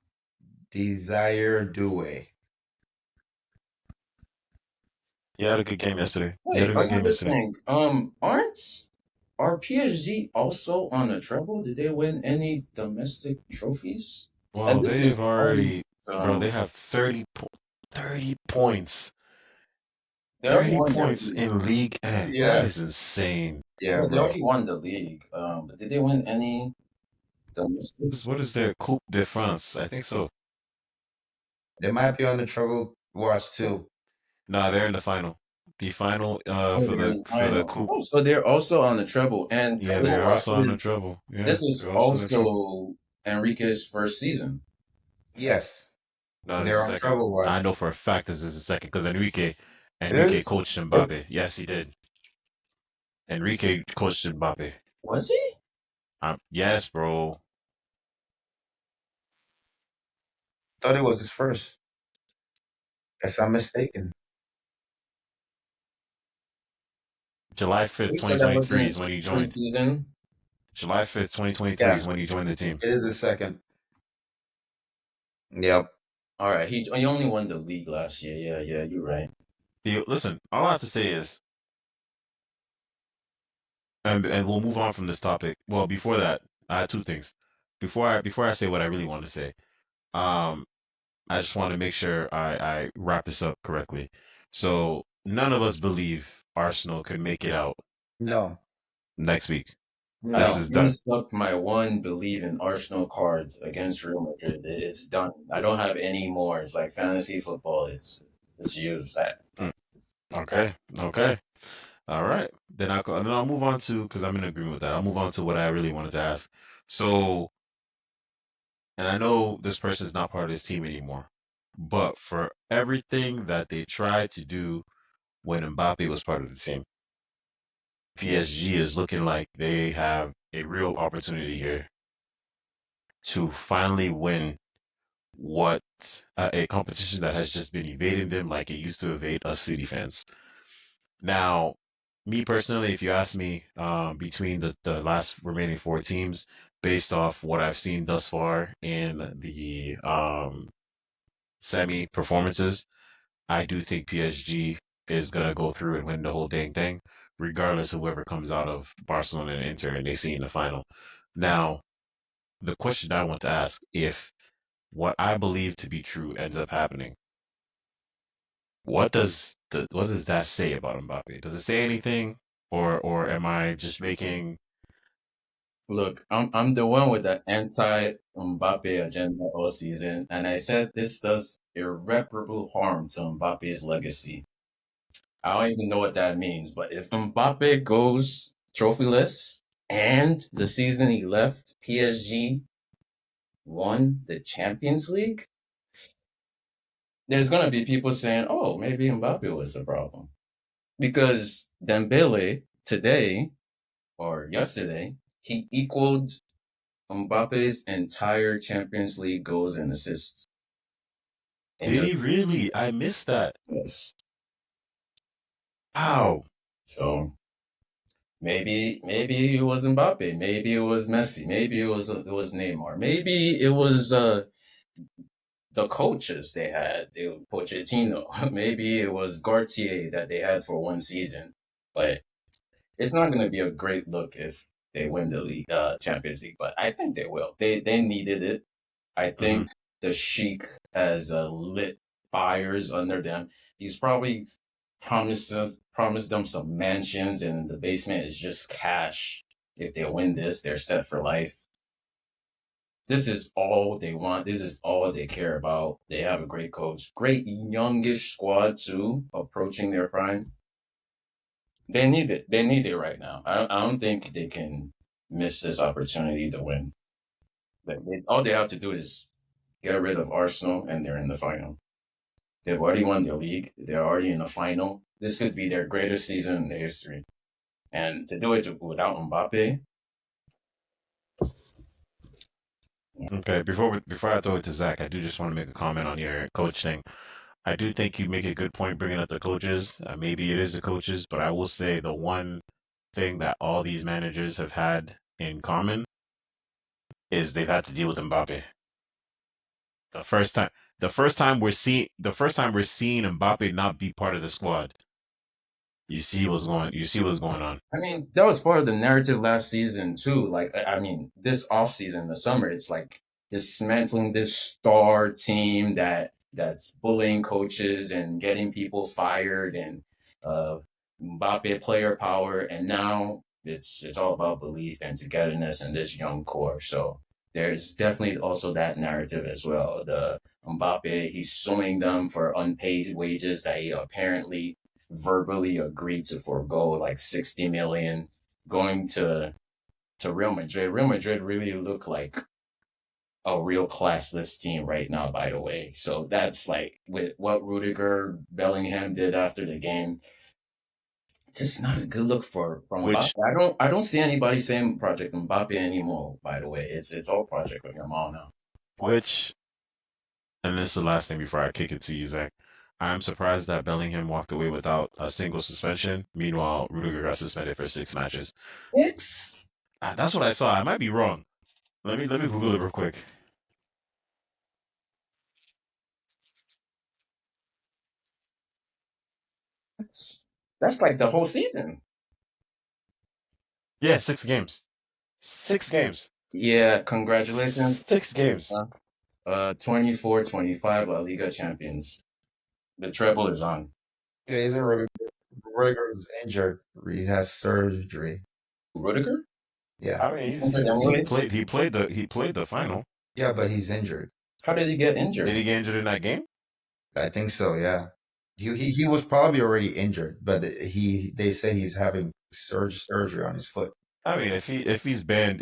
Desire Due. You had a good game yesterday. You had Wait, a good game another yesterday. thing. Are PSG also on a treble? Did they win any domestic trophies? And Well, this they've is already, bro, they um, have 30 points. they already 30 won their points league. in League A. That Yeah, is insane. yeah, Yeah, they bro. already won the league. But did they win any domestic? What is their Coupe de France? I think so. They might be on the trouble watch too. Nah, they're in the final. The final Oh, they're in the for the final. Coupe. Oh, so they're also on the treble. And Yeah, Yes. they're also on the treble. Yeah, this is they're also on the treble. also Enrique's first season. Yes, No, this they're is on second. trouble watch. I know for a fact this is the second because Enrique Yes. coached Mbappe. Yes, he did. Enrique coached Mbappe. Was he? Yes, bro. Thought it was his first. Guess I'm mistaken. July 5th, You said that 2023 is wasn't when he joined. preseason. July 5th, 2023 Yeah, is when he joined the team. it is his second. Yep. All right, he only won the league last year. Yeah, yeah, you're right. Listen, all I have to say is, and we'll move on from this topic. Well, before that, I had two things. Before I say what I really want to say, um, I just want to make sure I wrap this up correctly. So none of us believe Arsenal can make it out No, next week. I This no. is done. used up my one believe in Arsenal cards against Real Madrid. It's done. I don't have any more. It's like fantasy football. It's used. That Mm, Okay, okay, all right. Then I'll move on to because I'm in agreement with that. I'll move on to what I really wanted to ask. So, and I know this person is not part of this team anymore, but for everything that they tried to do when Mbappe was part of the team, PSG is looking like they have a real opportunity here to finally win what a competition that has just been evading them like it used to evade us City fans. Now, me personally, if you ask me, between the last remaining four teams, based off what I've seen thus far in the semi performances, I do think PSG is gonna go through and win the whole dang thing, regardless of whoever comes out of Barcelona and Inter and they see in the final. Now, the question I want to ask, if what I believe to be true ends up happening, what does that say about Mbappe? Does it say anything, or am I just making? look, I'm the one with the anti Mbappe agenda all season, and I said this does irreparable harm to Mbappe's legacy. I don't even know what that means, but if Mbappe goes trophyless and the season he left, PSG won the Champions League, there's gonna be people saying, "Oh, maybe Mbappe was the problem," because Dembele today or yesterday he equaled Mbappe's entire Champions League goals and assists in Did just he really? I missed that. yes. Wow. So maybe it was Mbappe, maybe it was Messi, maybe it was Neymar, maybe it was the coaches they had, Pochettino, maybe it was Gartier that they had for one season. But it's not going to be a great look if they win the league, Champions League. But I think they will. They needed it. I Hmm. think the Sheik has lit fires under them. He's probably promised them some mansions, and the basement is just cash. If they win this, they're set for life. This is all they want. This is all they care about. They have a great coach, great youngish squad too, approaching their prime. They need it. They need it right now. I don't think they can miss this opportunity to win. All they have to do is get rid of Arsenal, and they're in the final. They've already won the league. They're already in the final. This could be their greatest season in their history. And to do it without Mbappe, Okay, before I throw it to Zach, I do just want to make a comment on your coach thing. I do think you make a good point bringing up the coaches. Maybe it is the coaches, but I will say the one thing that all these managers have had in common is they've had to deal with Mbappe. The first time, the first time we're seeing Mbappe not be part of the squad. You see what's going on. I mean, that was part of the narrative last season too. Like, I mean, this off season, in the summer, it's like dismantling this star team that's bullying coaches and getting people fired and uh, Mbappe player power, and now it's all about belief and togetherness in this young core. So there's definitely also that narrative as well. The Mbappe, he's suing them for unpaid wages that he apparently verbally agreed to forego, like 60 million, going to Real Madrid. Real Madrid really look like a real classless team right now, by the way. So that's like with what Rudiger Bellingham did after the game. Just not a good look for Mbappe. Which I don't see anybody saying Project Mbappe anymore. By the way, it's all Project Yamal now. which and this is the last thing before I kick it to you, Zach. I'm surprised that Bellingham walked away without a single suspension. Meanwhile, Rudiger got suspended for 6 matches. It's That's what I saw. I might be wrong. Let me Google it real quick. that's that's like the whole season. Yeah, 6 games. 6 games. Yeah, congratulations. 6 games. 24-25 La Liga champions. The treble is on. Yeah, he's in Rudiger is injured. He has surgery. Rudiger? Yeah. I mean, Injured anyways? he played the final. Yeah, but he's injured. How did he get Did injured? he get injured in that game? I think so, yeah. He was probably already injured, but they say he's having surgery on his foot. I mean, if he's banned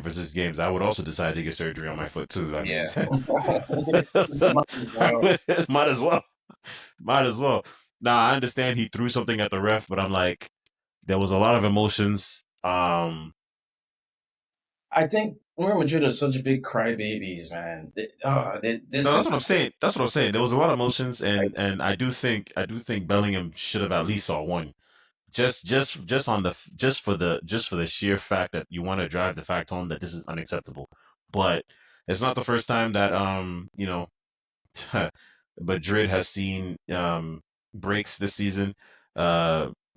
for 6 games, I would also decide to get surgery on my foot too. I mean, Yeah. Might as well. might as well, might as well. Now I understand he threw something at the ref, but I'm like, there was a lot of emotions. I think Real Madrid are such big crybabies, man. This No, is that's what I'm saying. That's what I'm saying. There was a lot of emotions, and I do think Bellingham should have at least saw one. Just on the just for the sheer fact that you want to drive the fact home that this is unacceptable. But it's not the first time that Madrid has seen breaks this season.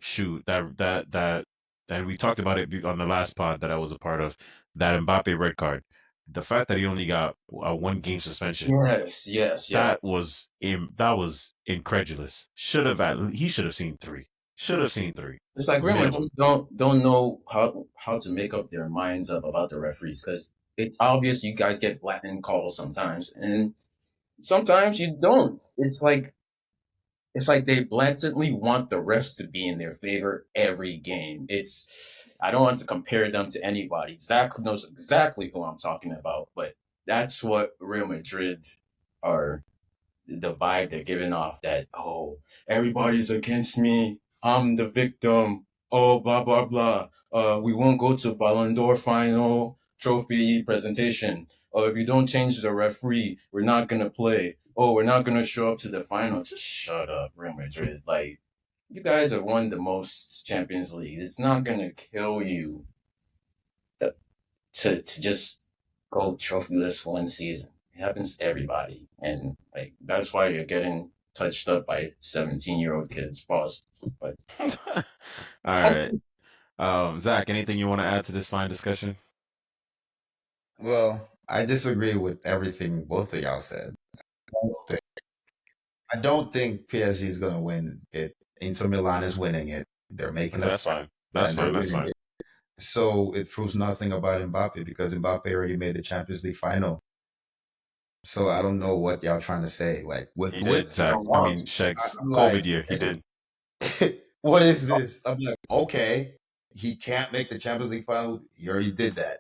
Shoot, and we talked about it on the last pod that I was a part of. That Mbappe red card, the fact that he only got a 1 game suspension, yes, yes, yes. that was incredulous. He should have seen three. Should have seen three It's like Real minimum. Madrid don't know how to make up their minds up about the referees because it's obvious you guys get blatant calls sometimes, and sometimes you don't. It's like they blatantly want the refs to be in their favor every game. I don't want to compare them to anybody. Zach knows exactly who I'm talking about, but that's what Real Madrid are, the vibe they're giving off, that, oh, everybody's against me. I'm the victim. Oh, blah blah blah. We won't go to Ballon d'Or final trophy presentation. Oh, if you don't change the referee, we're not gonna play. Oh, we're not gonna show up to the final. Just shut up, Real Madrid. Like, You guys have won the most Champions League. It's not gonna kill you to just go trophyless for one season. It happens to everybody, and like that's why you're getting touched up by 17-year-old kids. Pause. But All right. Zach, anything you want to add to this fine discussion? Well, I disagree with everything both of y'all said. I don't think PSG is going to win it. Inter Milan is winning it. They're making Okay, a that's final fine. That's and they're fine. That's winning fine. it. So it proves nothing about Mbappe because Mbappe already made the Champions League final. So I don't know what y'all trying to say. Like He did, Zach. I mean, lost. Shegs, I'm like, COVID year, he did. what is this? I'm like, okay, he can't make the Champions League final. He already did that.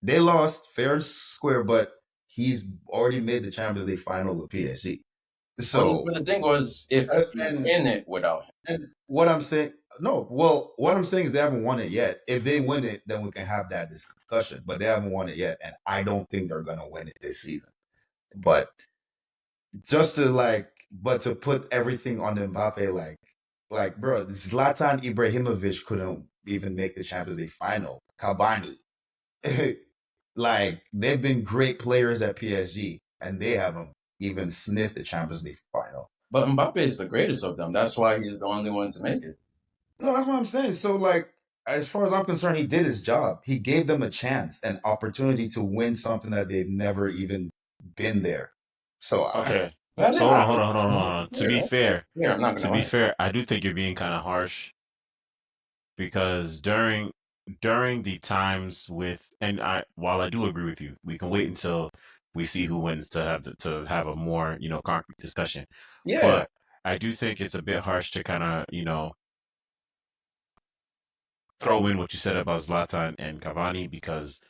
They lost fair and square, but he's already made the Champions League final with PSG. So But the thing was, if you and win it without him, and what I'm saying, no, well, what I'm saying is they haven't won it yet. If they win it, then we can have that discussion. But they haven't won it yet, and I don't think they're gonna win it this season. But just to but to put everything on Mbappe, bro, Zlatan Ibrahimovic couldn't even make the Champions League final. Cavani, like they've been great players at PSG, and they haven't even sniffed the Champions League final. but Mbappe is the greatest of them. That's why he's the only one to make it. No, that's what I'm saying. So, as far as I'm concerned, he did his job. He gave them a chance, an opportunity to win something that they've never even been there. So, Okay. But So hold on. yeah, that's fair. I'm not To gonna be lie. fair, I do think you're being kind of harsh because during the times with and I while I do agree with you, we can wait until we see who wins to have a more, concrete discussion. yeah. But I do think it's a bit harsh to kind of, throw in what you said about Zlatan and Cavani because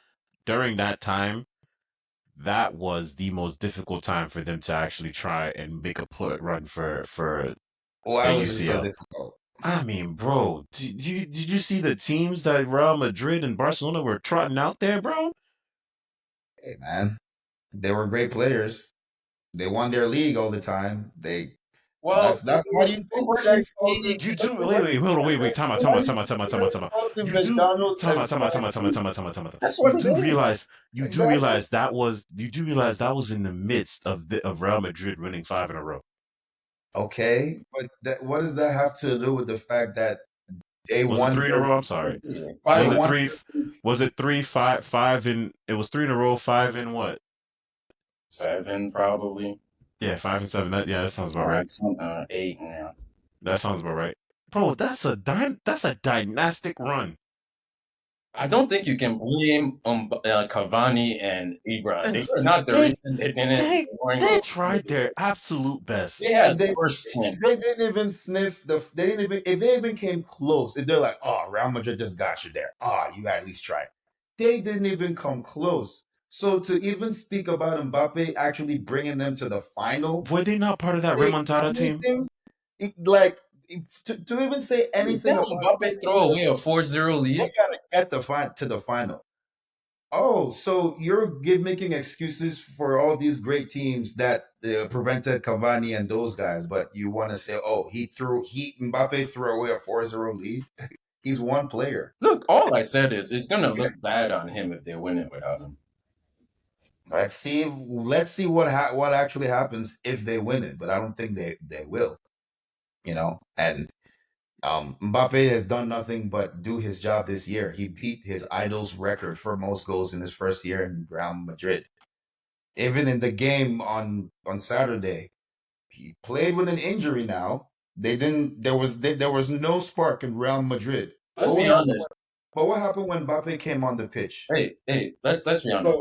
during that time, that was the most difficult time for them to actually try and make a put run for the Why was it so UCL. difficult? I mean, bro, did you see the teams that Real Madrid and Barcelona were trotting out there, bro? Hey, man, they were great players. They won their league all the time. Well, That's why you what think were you Shaq calls him. saying? You That's do why wait, hold on, wait, why you think Shaq calls him You do McDonald's and fries too. That's You what it do is. realize Exactly. you do realize that was in the midst of Real Madrid winning five in a row. Okay, but what does that have to do with the fact that they Was it won three in a their row? I'm sorry. they Was Five, it won three? Was it three, five, five in? It was three in a row. Five in what? 7, probably. Yeah, 5 and 7. Yeah, that sounds about right. Or 8. Yeah. That sounds about right. Bro, that's a dynastic run. I don't think you can blame Cavani and Ibra. And They are not the they reason they didn't they scoring they goals. tried their absolute best. They had and the worst team. they didn't even sniff they didn't even if they even came close, if they're like, oh, Real Madrid just got you there. Oh, you at least tried. They didn't even come close. So to even speak about Mbappe actually bringing them to the final, Were they not part of that say remontada team? anything, to even say anything Didn't about Mbappe throw away a 4-0 they lead? gotta get to the final. Oh, so you're making excuses for all these great teams that prevented Cavani and those guys, but you want to say, oh, Mbappe threw away a 4-0 lead. He's one player. Look, all I said is it's gonna look bad on him if they win it without him. Let's see what actually happens if they win it, but I don't think they will. And Mbappe has done nothing but do his job this year. He beat his idol's record for most goals in his first year in Real Madrid. Even in the game on Saturday, he played with an injury now. They didn't. There was no spark in Real Madrid. Let's be honest. But what happened when Mbappe came on the pitch? Hey, let's be honest.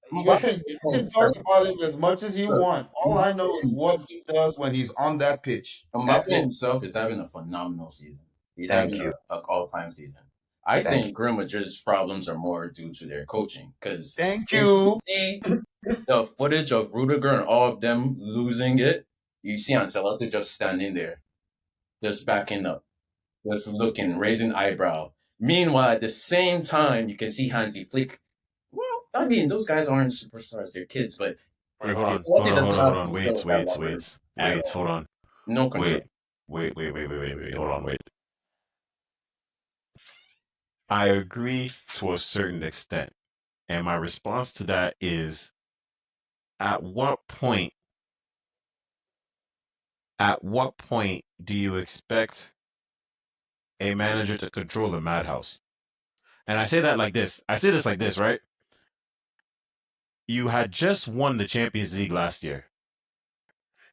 So Mbappe you can can talk serve. about him as much as you Look, want. All I know Mbappe is himself, what he does when he's on that pitch. Mbappe That's it. himself is having a phenomenal season. He's Thank having you. a all-time season. I Thank you. think Real Madrid's problems are more due to their coaching because Thank if you you. see the footage of Rudiger and all of them losing it, you see Ancelotti just standing there, just backing up, just looking, raising eyebrow. Meanwhile, at the same time, you can see Hansi Flick. Well, I mean, those guys aren't superstars; they're kids. But Wait, Ancelotti doesn't have hold on. control of that locker at Wait, all. hold on. No Wait. control. Wait. Hold on, wait. I agree to a certain extent. And my response to that is at what point do you expect a manager to control a madhouse? And I say that like this. I say this like this, right? You had just won the Champions League last year.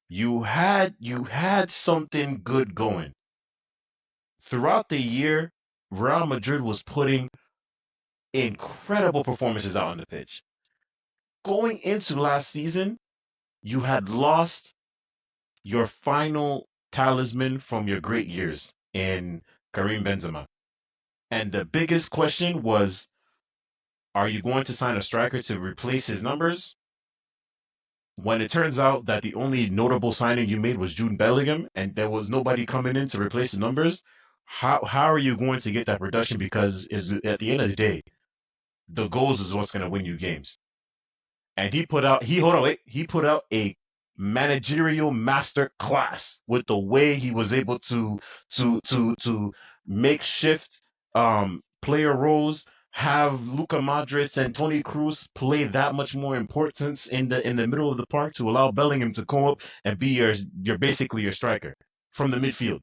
You had something good going. Throughout the year, Real Madrid was putting incredible performances out on the pitch. Going into last season, you had lost your final talisman from your great years in Karim Benzema. And the biggest question was, are you going to sign a striker to replace his numbers? When it turns out that the only notable signing you made was Jude Bellingham and there was nobody coming in to replace the numbers, how are you going to get that production? Because at the end of the day, the goals is what's going to win you games. And he put out a managerial master class with the way he was able to make shift player roles, have Luka Modric and Toni Kroos play that much more importance in the middle of the park to allow Bellingham to come up and be your basically your striker from the midfield.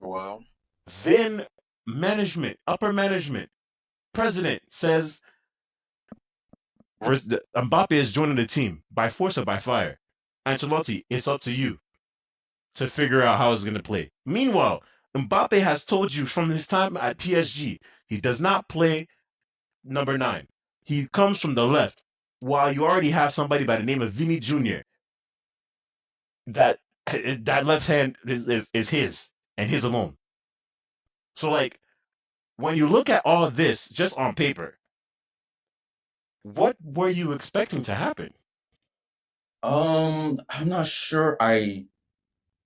Well, Then upper management, president says Mbappe is joining the team by force or by fire. Ancelotti, it's up to you to figure out how he's going to play. Meanwhile, Mbappe has told you from his time at PSG, he does not play number 9. He comes from the left, while you already have somebody by the name of Vini Jr. that that left hand is his and his alone. So like when you look at all this just on paper, what were you expecting to happen? I'm not sure.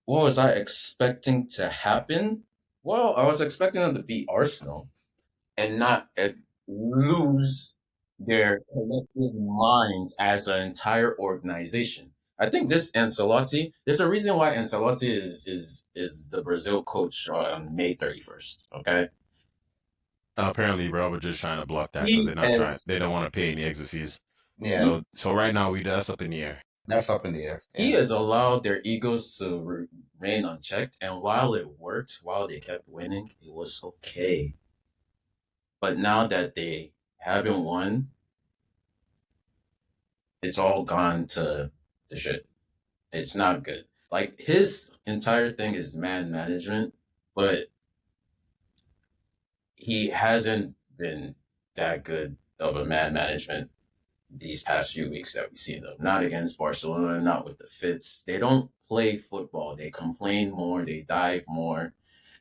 What was I expecting to happen? Well, I was expecting them to beat Arsenal and not lose their collective minds as an entire organization. I think there's a reason why Ancelotti is the Brazil coach on May 31st. Okay, Apparently, bro, we're just trying to block that because he has they don't want to pay any exit fees. Yeah, he So right now that's up in the air. that's up in the air. he Yeah. has allowed their egos to remain unchecked, and while it worked, while they kept winning, it was okay. But now that they haven't won, it's all gone to the shit. It's not good. Like his entire thing is man management, but he hasn't been that good of a man management these past few weeks that we've seen them. Not against Barcelona, not with the fits. They don't play football. They complain more. They dive more.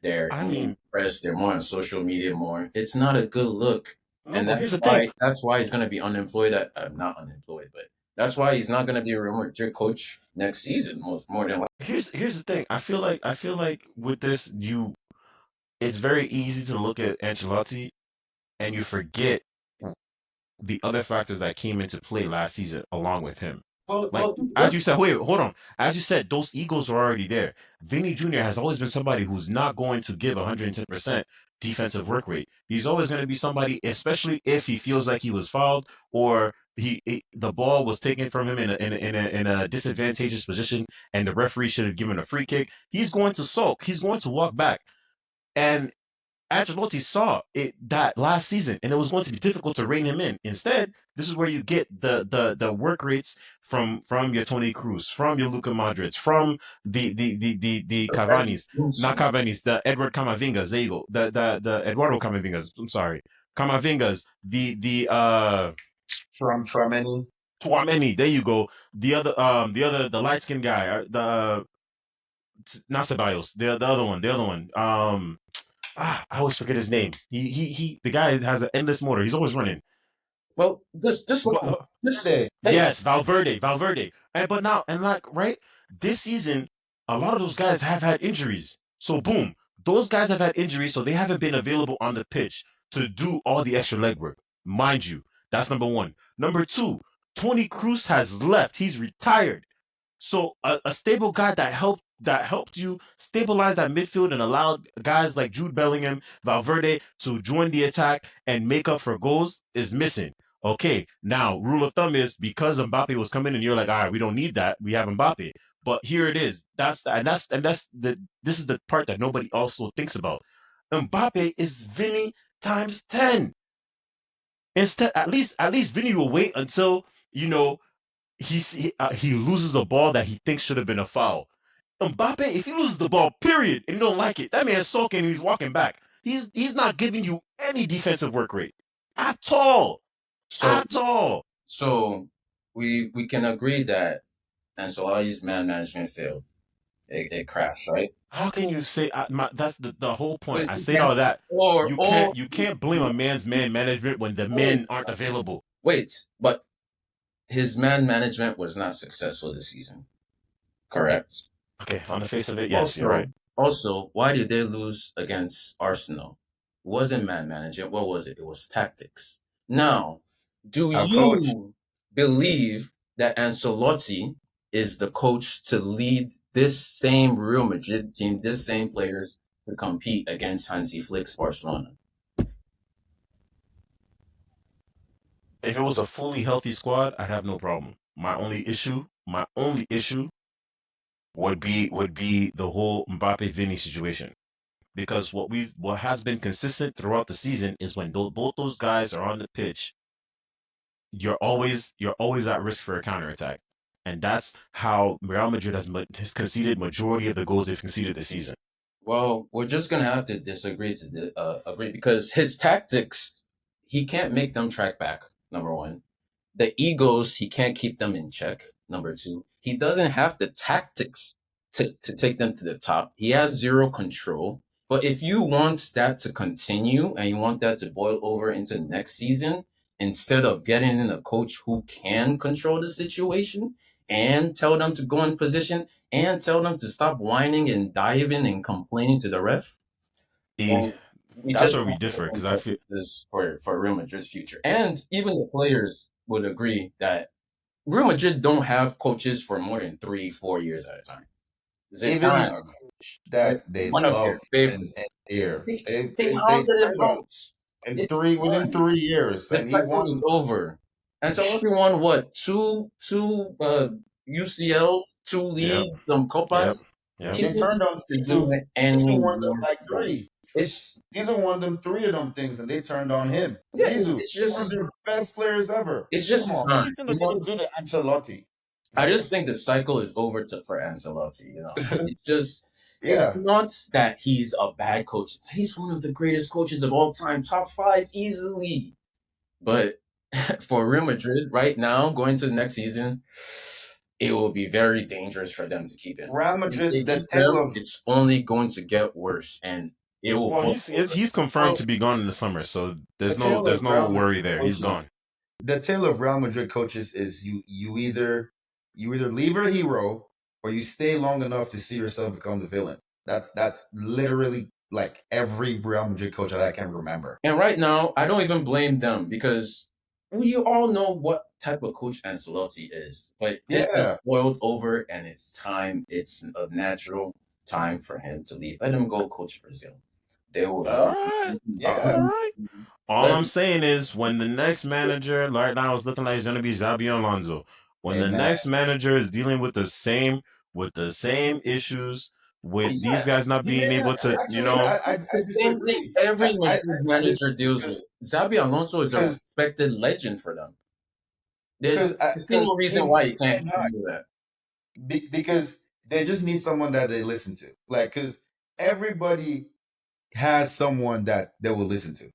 They're I in mean, press. They're more on social media more. It's not a good look, no, and but here's the thing. that's why he's gonna be unemployed. Not unemployed, but that's why he's not gonna be a Real Madrid coach next season. More than likely. Here's the thing. I feel like with this, it's very easy to look at Ancelotti and you forget the other factors that came into play last season along with him. Like as Let's you said, wait, hold on. As you said, those egos are already there. Vinny Jr. has always been somebody who's not going to give 110% defensive work rate. He's always going to be somebody, especially if he feels like he was fouled or the ball was taken from him in a disadvantageous position and the referee should have given a free kick. He's going to sulk. He's going to walk back. And Ancelotti saw it that last season, and it was going to be difficult to rein him in. Instead, this is where you get the work rates from your Toni Kroos, from your Luka Modric, from the Cavani's, not Cavani's, the Edward Camavingas. There you go, the Eduardo Camavingas. I'm sorry, Camavingas, the Tramini. Tuameni. There you go. The light skinned guy, the not Ceballos, the other one. I always forget his name. The guy has an endless motor. He's always running. well, But, just Hey, hey, yes, Valverde. And but now and like right this season, a lot of those guys have had injuries. So boom, those guys have had injuries, so they haven't been available on the pitch to do all the extra legwork. Mind you, that's number one. Number two, Tony Cruz has left. He's retired. So a stable guy that helped that helped you stabilize that midfield and allowed guys like Jude Bellingham, Valverde to join the attack and make up for goals is missing. Okay, now rule of thumb is because Mbappe was coming and you're like, all right, we don't need that. We have Mbappe. But here it is. That's the this is the part that nobody also thinks about. Mbappe is Vinny times 10. Instead, at least Vinny will wait until he loses a ball that he thinks should have been a foul. Mbappe, if he loses the ball, period, and you don't like it, that man's sulking and he's walking back. He's not giving you any defensive work rate at all, So at all. so we can agree that Ancelotti's man management failed. It crashed, right? How can you say that's the whole point? But I you say can't, all that. or You or can't you can't blame a man's man management when the wait, men aren't available. wait, but his man management was not successful this season. Correct. Okay, on the face of it, yes, you're right. Also, why did they lose against Arsenal? It wasn't man management. What was it? It was tactics. Now, do Our coach. you believe that Ancelotti is the coach to lead this same Real Madrid team, this same players to compete against Hansi Flick's Barcelona? If it was a fully healthy squad, I'd have no problem. My only issue would be the whole Mbappe Vinny situation. Because what has been consistent throughout the season is when both those guys are on the pitch, you're always at risk for a counterattack. And that's how Real Madrid has conceded majority of the goals they've conceded this season. Well, we're just gonna have to disagree to agree because his tactics, he can't make them track back. Number one, the egos, he can't keep them in check. Number two, he doesn't have the tactics to take them to the top. He has zero control. But if you want that to continue and you want that to boil over into next season, instead of getting in a coach who can control the situation and tell them to go in position and tell them to stop whining and diving and complaining to the ref, E, then we that's just where we have differ because I to feel this for Real Madrid's future. And even the players would agree that Real Madrid don't have coaches for more than 3-4 years at a time. Even Zidane, a coach that they one of their love favorite. and dear. They, they They hounded him turned on out. in It's three within done. 3 years, The and he cycle won. is over. And so everyone, what, two UCL, two yep, leagues, some yep, copas. yep. He They turned doesn't on have to do Sisu. it Sisu won them anymore. like three. It's Sisu won them three of them things, and they turned on him. yeah, Zizu, it's one of just their best players ever. it's Come just on, time. what are you gonna do to Ancelotti? I just think the cycle is over for Ancelotti. It's Yeah, not that he's a bad coach. He's one of the greatest coaches of all time, top five easily. But for Real Madrid right now, going to the next season, it will be very dangerous for them to keep him. Real If they Madrid. The keep tale him, of it's only going to get worse, and it will Well, boil over. he's confirmed to be gone in the summer, so the there's no tale there's of no Real Madrid worry there. He's coaches. gone. The tale of Real Madrid coaches is you either leave a hero or you stay long enough to see yourself become the villain. That's literally like every Real Madrid coach that I can remember. And right now, I don't even blame them because we all know what type of coach Ancelotti is. But this has Yeah, boiled over, and it's time. It's a natural time for him to leave. Let him go coach Brazil. They will All love right, him. all yeah. right. All Let I'm him, saying is when the next manager right now is looking like it's gonna be Xabi Alonso, when the Amen. next manager is dealing with the same issues, with these Yeah, guys not being yeah. able to, Actually, it's the I same thing disagree. every I Madrid manager disagree deals with. Xabi Alonso is a because respected legend for them. because There's no reason Ten why you can't Hag, do that. because they just need someone that they listen to. Like, because everybody has someone that they will listen to.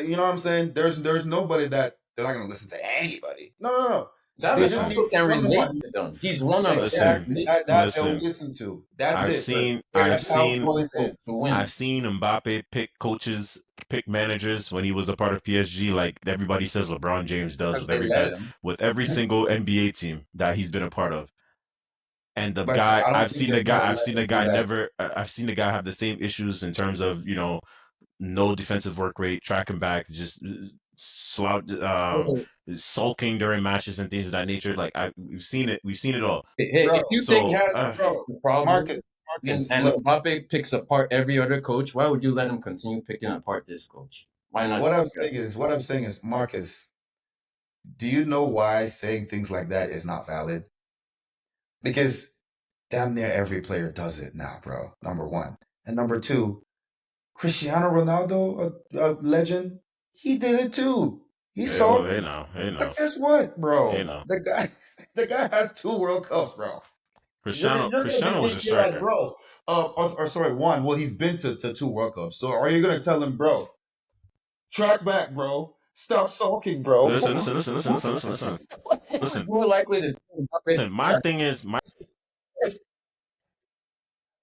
You know what I'm saying? There's nobody that they're not gonna listen to anybody. No, no, no. Xabi They just listen, need Alonso can relate someone to them. He's one of their listen, exactly listeners. that they'll listen. listen to. That's I've it. seen They're I've That's how seen good it to is. win. I've seen Mbappe pick managers when he was a part of PSG, like everybody says LeBron James does Because with they let him. with every single NBA team that he's been a part of. And the But guy, I don't I've think seen they're the guy, gonna I've let seen him the do guy that. never, I've seen the guy have the same issues in terms of no defensive work rate, tracking back, just Okay. sulking during matches and things of that nature. Like we've seen it all. Hey, bro, if you think he So has bro, the problem Marcus, and look, Mbappe picks apart every other coach, why would you let him continue picking apart this coach? Why not? what I'm saying is, Marcus, do you know why saying things like that is not valid? Because damn near every player does it now, bro. Number one. And number two, Cristiano Ronaldo, a legend, he did it too. He hey, saw well, it. hey But now, guess what, hey bro? now. The guy has 2 World Cups, bro. You're gonna be Cristiano was a thinking like, striker. bro, or sorry, one. Well, he's been to 2 World Cups. So are you gonna tell him, bro, track back, bro, stop sulking, bro? Listen. More likely to Mbappe. Listen, my thing is, you know,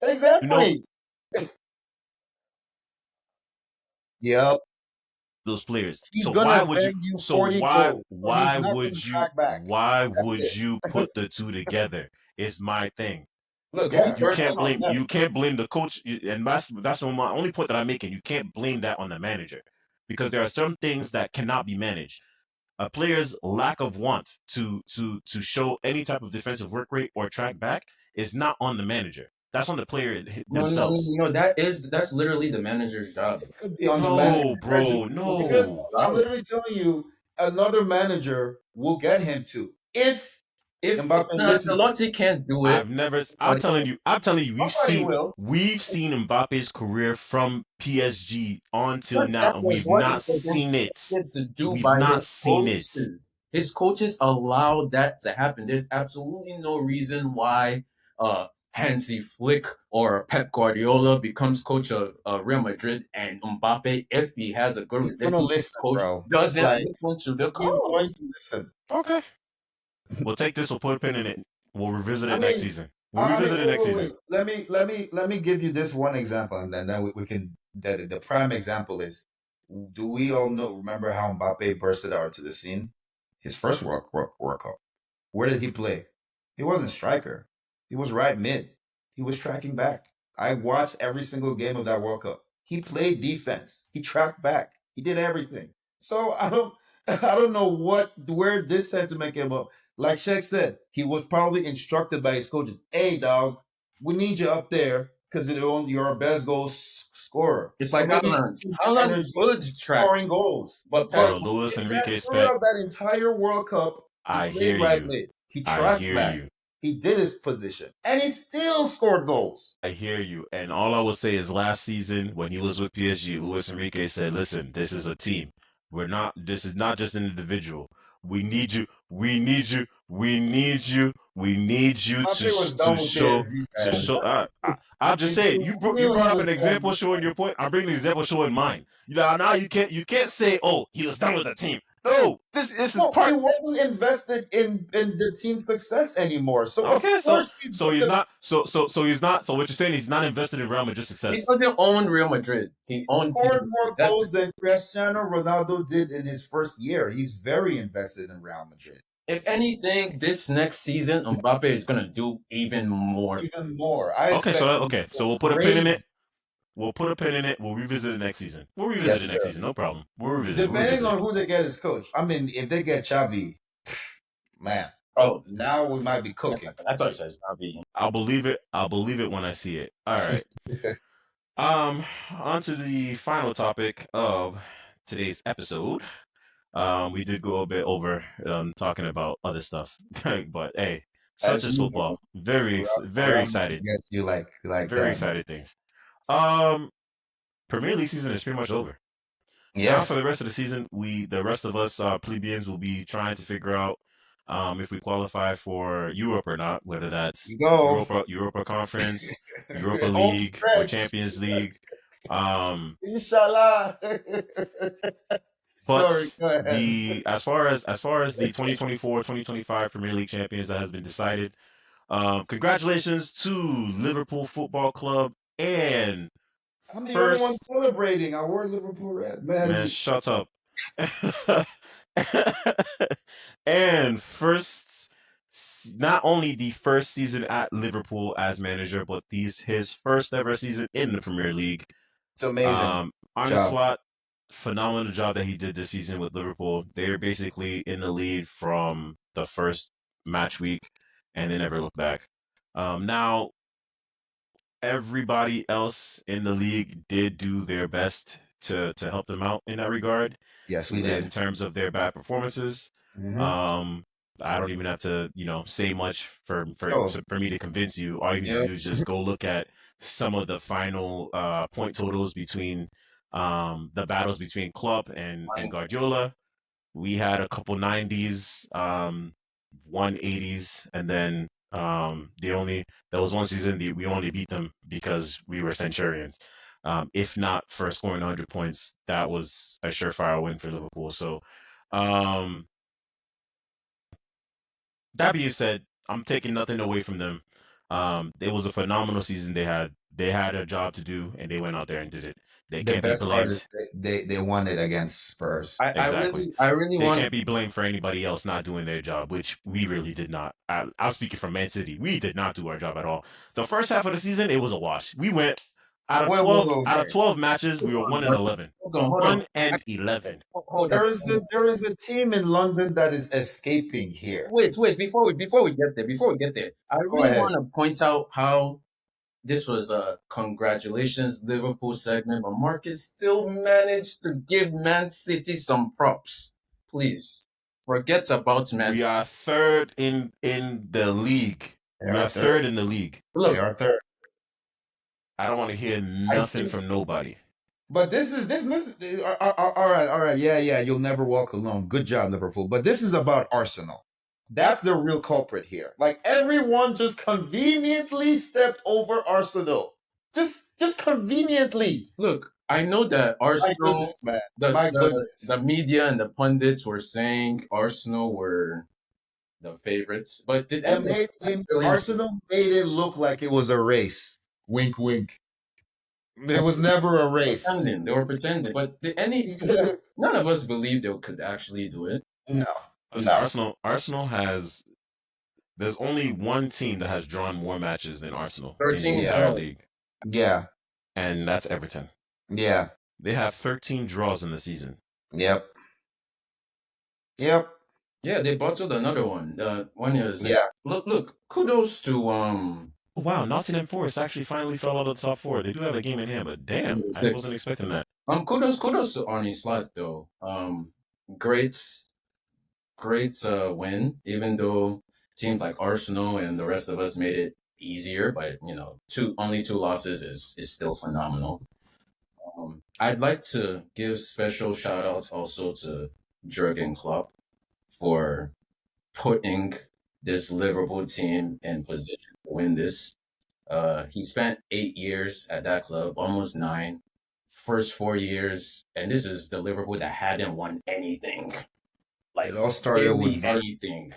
Exactly. Yep. those players. He's gonna bang you 40 goals, but he's not gonna track back. why That's would it. you put the two together? Is my thing. Look, me Yeah, that's personally, fine. Yeah. You can't blame the coach, and that's my only point that I'm making. You can't blame that on the manager because there are some things that cannot be managed. A player's lack of want to show any type of defensive work rate or track back is not on the manager. That's on the player themselves. no. That's literally the manager's job. It could be on the manager No, already bro, because no. I'm literally telling you, another manager will get him to if If Mbappe listens. Ancelotti can't do it, I've never. but I'm telling you, Somebody will. we've seen Mbappe's career from PSG on till because now, that and was we've what he not was seen it. instructed to do We've by not his seen it. coaches. His coaches allowed that to happen. There's absolutely no reason why Hansi Flick or Pep Guardiola becomes coach of Real Madrid and Mbappe, if he has a good He's gonna relationship with the listen, coach, bro. doesn't Like listen to the he's going coach. to listen. Okay, we'll take this. We'll put a pin in it. We'll revisit I it next mean, season. We'll revisit it next season. wait. Let me give you this one example, and then we can. The prime example is: do we all know? Remember how Mbappe bursted out into the scene? His first World Cup. Where did he play? He wasn't striker. He was right mid. He was tracking back. I watched every single game of that World Cup. He played defense. He tracked back. He did everything. So I don't I don't know where this sentiment came up. Like Sheikh said, he was probably instructed by his coaches. Hey dog, we need you up there because you're our best scorer. It's So like maybe Haaland. use your Haaland energy could track, scoring goals. but Pep But Bro, Luis Enrique spent. throughout that entire World Cup, he I played hear right you. mid. He I tracked hear back. you. He did his position, and he still scored goals. I hear you. And all I will say is last season when he was with PSG, Luis Enrique said, listen, this is a team. This is not just an individual. We need you. We need you. We need you. We need you Mbappe was to done with PSG, man. show. I'm just saying, you Knew he brought up was an done. example showing your point. I'm bringing an example showing mine. Now you can't say, oh, he was done with the team. No, this is No, he part. wasn't invested in the team's success anymore. So of Okay, course he's he's gonna. not he's not so what you're saying he's not invested in Real Madrid he success. doesn't own Real Madrid. He He owned scored PSG. more goals than Cristiano Ronaldo did in his first year. He's very invested in Real Madrid. If anything, this next season, Mbappe is gonna do even more. Even more, I Okay, expect him to so go we'll put a pin in it. crazy. We'll put a pin in it. We'll revisit it next season. We'll revisit Yes, it next sir. season. No problem. We'll revisit it. We'll Depending revisit on it. who they get as coach. I mean, if they get Xavi, man, Oh, now we might be cooking. I thought you said Xavi. I'll believe it. I'll believe it when I see it. All right. On to the final topic of today's episode. We did go a bit over talking about other stuff, but hey, such As is usual, football. Very Real Madrid excited. gets you like Very that. excited things. Um, Premier League season is pretty much over. Now for Yes, the rest of the season, the rest of us plebeians will be trying to figure out if we qualify for Europe or not, whether that's you go. Europa Conference, Europa Home League, or stretch. Champions League. Um, Inshallah. Sorry, but go ahead. the as far as the 2024-2025 Premier League champions that has been decided, congratulations to Liverpool Football Club and I'm the only one first. celebrating. I wore Liverpool red. Man, Man, shut up. And first, not only the first season at Liverpool as manager, but his first ever season in the Premier League. it's amazing Arne job. Slot phenomenal job that he did this season with Liverpool. They're basically in the lead from the first match week, and they never look back. Now, everybody else in the league did do their best to help them out in that regard Yes, we in did. terms of their bad performances. Mm-hmm. Um, I don't even have to, say much Yo, for me to convince you. All you need to yeah, do is just go look at some of the final point totals between the battles between Klopp and Guardiola. We had a couple 90s, 180s, and then there was one season we only beat them because we were Centurions. If not for scoring 100 points, that was a surefire win for Liverpool. So, um, that being said, I'm taking nothing away from them. It was a phenomenal season they had. They had a job to do, and they went out there and did it. They the can't be best part is blamed. they won it against Spurs. Exactly. I really They want. can't be blamed for anybody else not doing their job, which we really did not. I'm speaking from Man City. We did not do our job at all. The first half of the season, it was a wash. We went out of Wait. 12 matches, we Hold were on, 1 and but 11. hold on. 1 and 11. Hold on. There is a team in London that is escaping here. Wait. Before we get there, I Go really ahead. want to point out how this was a congratulations Liverpool segment, but Marcus still managed to give Man City some props. Please forget about Man We City. are third in the league. They We are are third. third in the league. They Look, are third. I don't want to hear I nothing think from nobody. But all right, all right. Yeah. You'll never walk alone. Good job, Liverpool. But this is about Arsenal. That's the real culprit here. Like everyone just conveniently stepped over Arsenal. Just conveniently. look. I know that My Arsenal, goodness, man. My goodness. the media and the pundits were saying Arsenal were the favorites, but did any of that really Arsenal made it look like it was a race. Wink, wink. It was never a race. pretending? They were pretending, but did any? no, None of us believed they could actually do it. Listen, no. Arsenal has. There's only one team that has drawn more matches than Arsenal in the 13 Yeah, entire draws. league, yeah, and that's Everton. yeah. They have 13 draws in the season. Yep, yep, Yeah, they bottled another one. The one is yeah. look. Kudos to Oh, wow, Nottingham Forest actually finally fell out of the top four. They do have a game in hand, but damn, number I wasn't 6. expecting that. Kudos to Arnie Slot though. Great win. Even though teams like Arsenal and the rest of us made it easier, but only two losses is still phenomenal. I'd like to give special shout outs also to Jurgen Klopp for putting this Liverpool team in position to win this. He spent 8 years at that club, almost 9. First 4 years, and this is the Liverpool that hadn't won anything, It like all started barely with anything.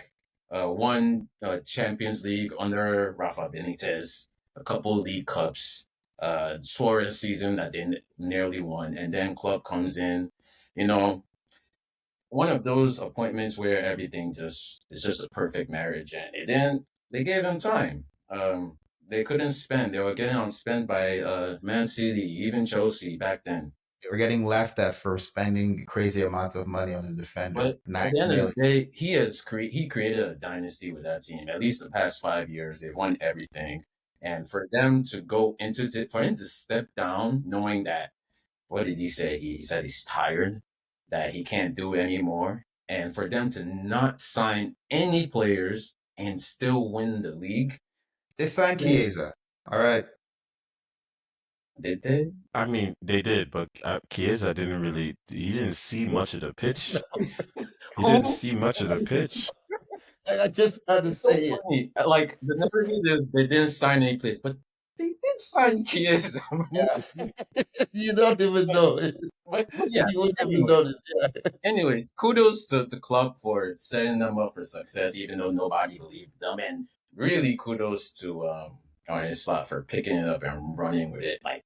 Won Champions League under Rafa Benitez, a couple League Cups, Suarez season that they nearly won, and then Club comes in. You know, one of those appointments where everything just is just a perfect marriage, and then they gave him time. They couldn't spend; they were getting outspent by Man City, even Chelsea back then. they were getting laughed at for spending crazy amounts of money on the defender. But at the end of 9 million. the day, he created a dynasty with that team. At least the past 5 years, they've won everything. And for them to go into it, for him to step down, knowing that what did he say? He said he's tired, that he can't do anymore. And for them to not sign any players and still win the league, They signed yeah, Chiesa. All right. did they? I mean, they did, but Chiesa didn't really. He didn't see much of the pitch. He didn't Who? see much of the pitch. I just had to It's so say it. funny. Like the narrative is they didn't sign any players, but they did sign Chiesa. Yeah. You don't even know. But yeah, You wouldn't even anyway. notice. Yeah. Anyways, kudos to Club for setting them up for success, even though nobody believed them, and really kudos to Arne Slot for picking it up and running with it. Like